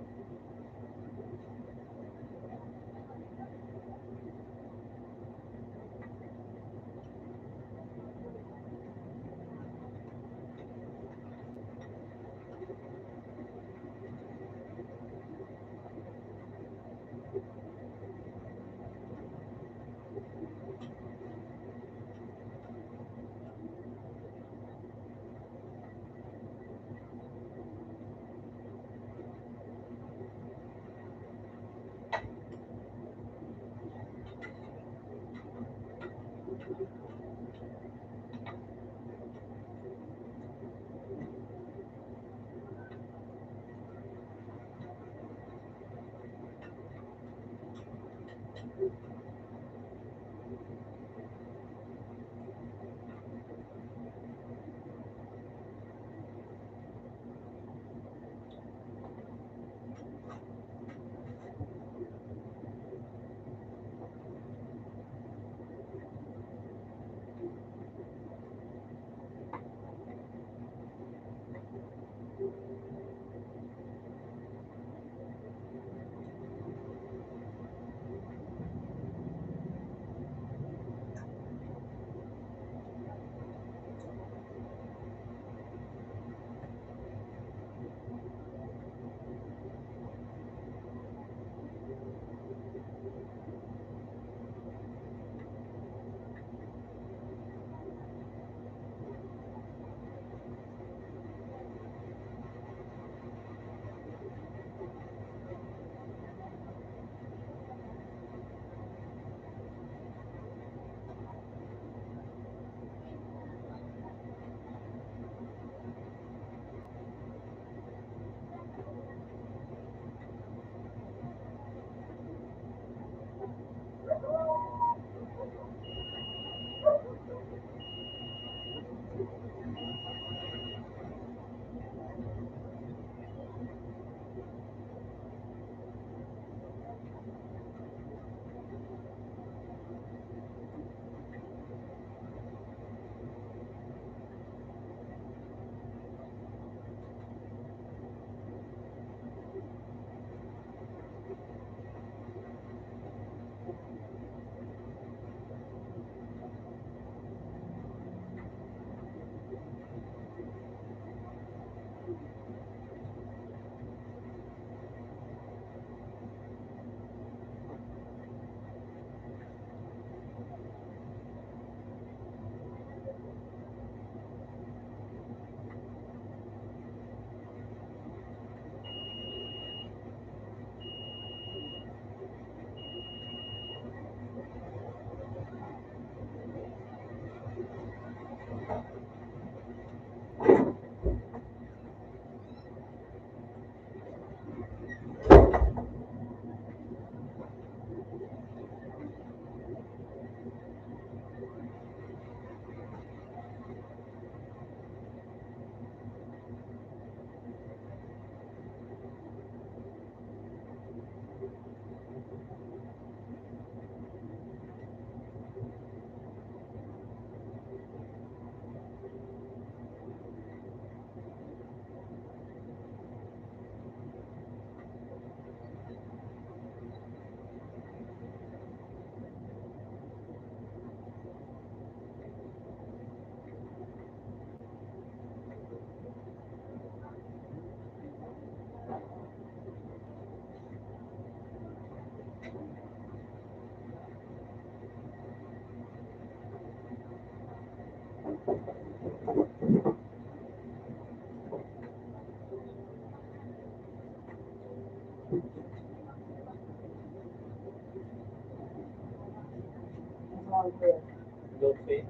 Dope.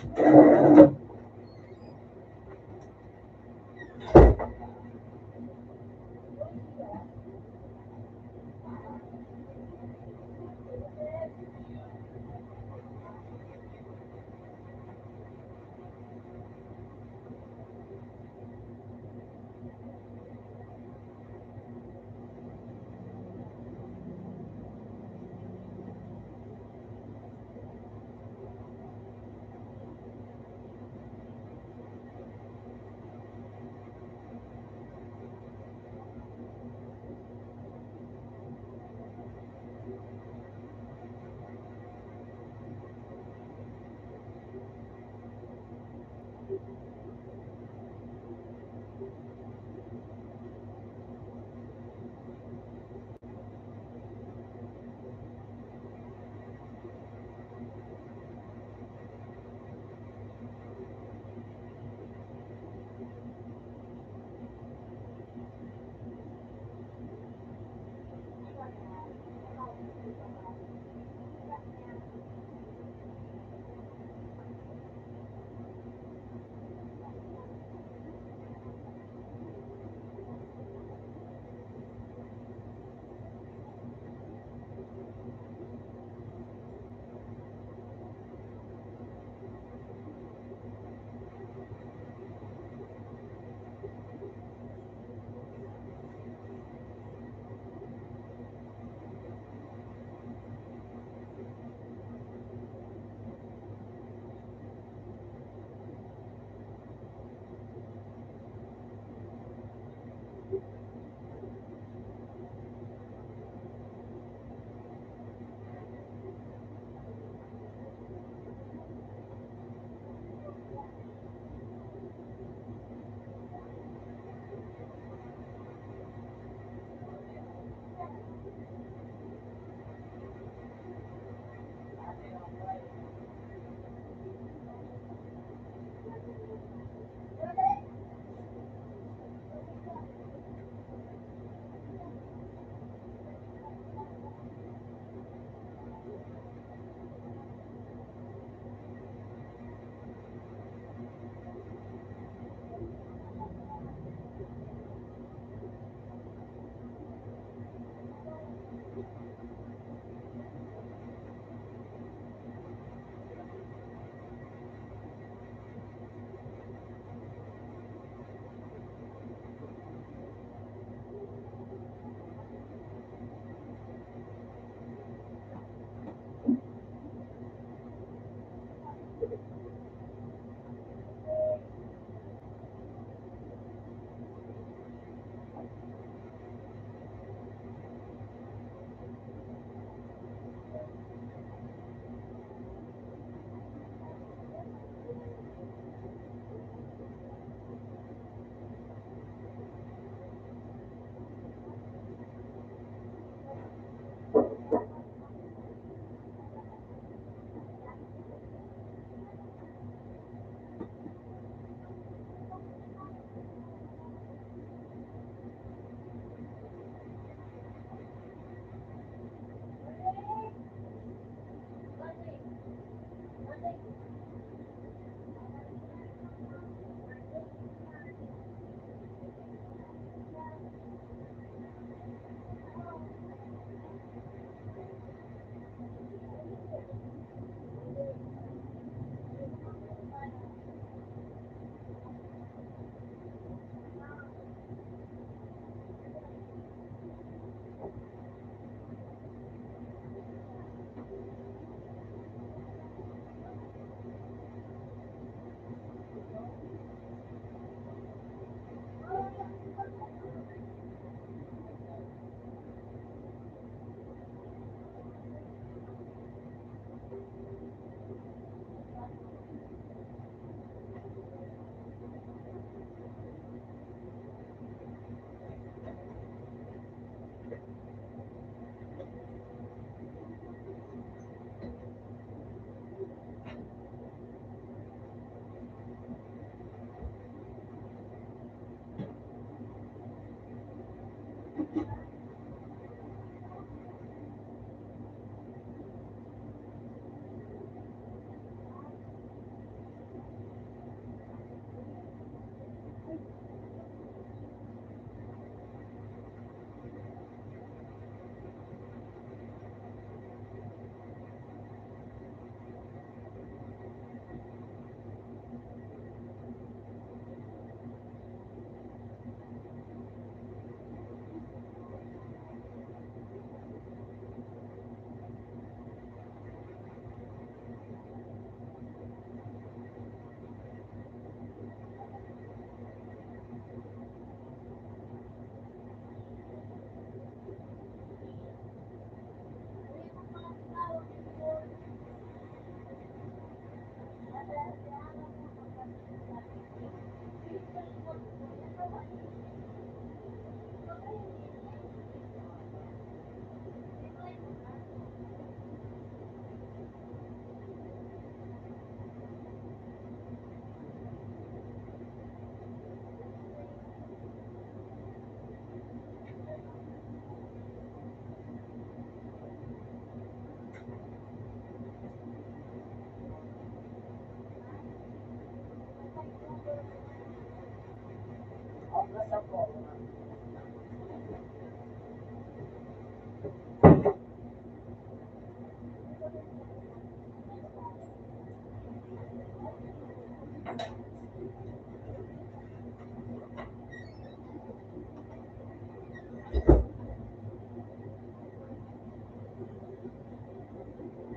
Satu.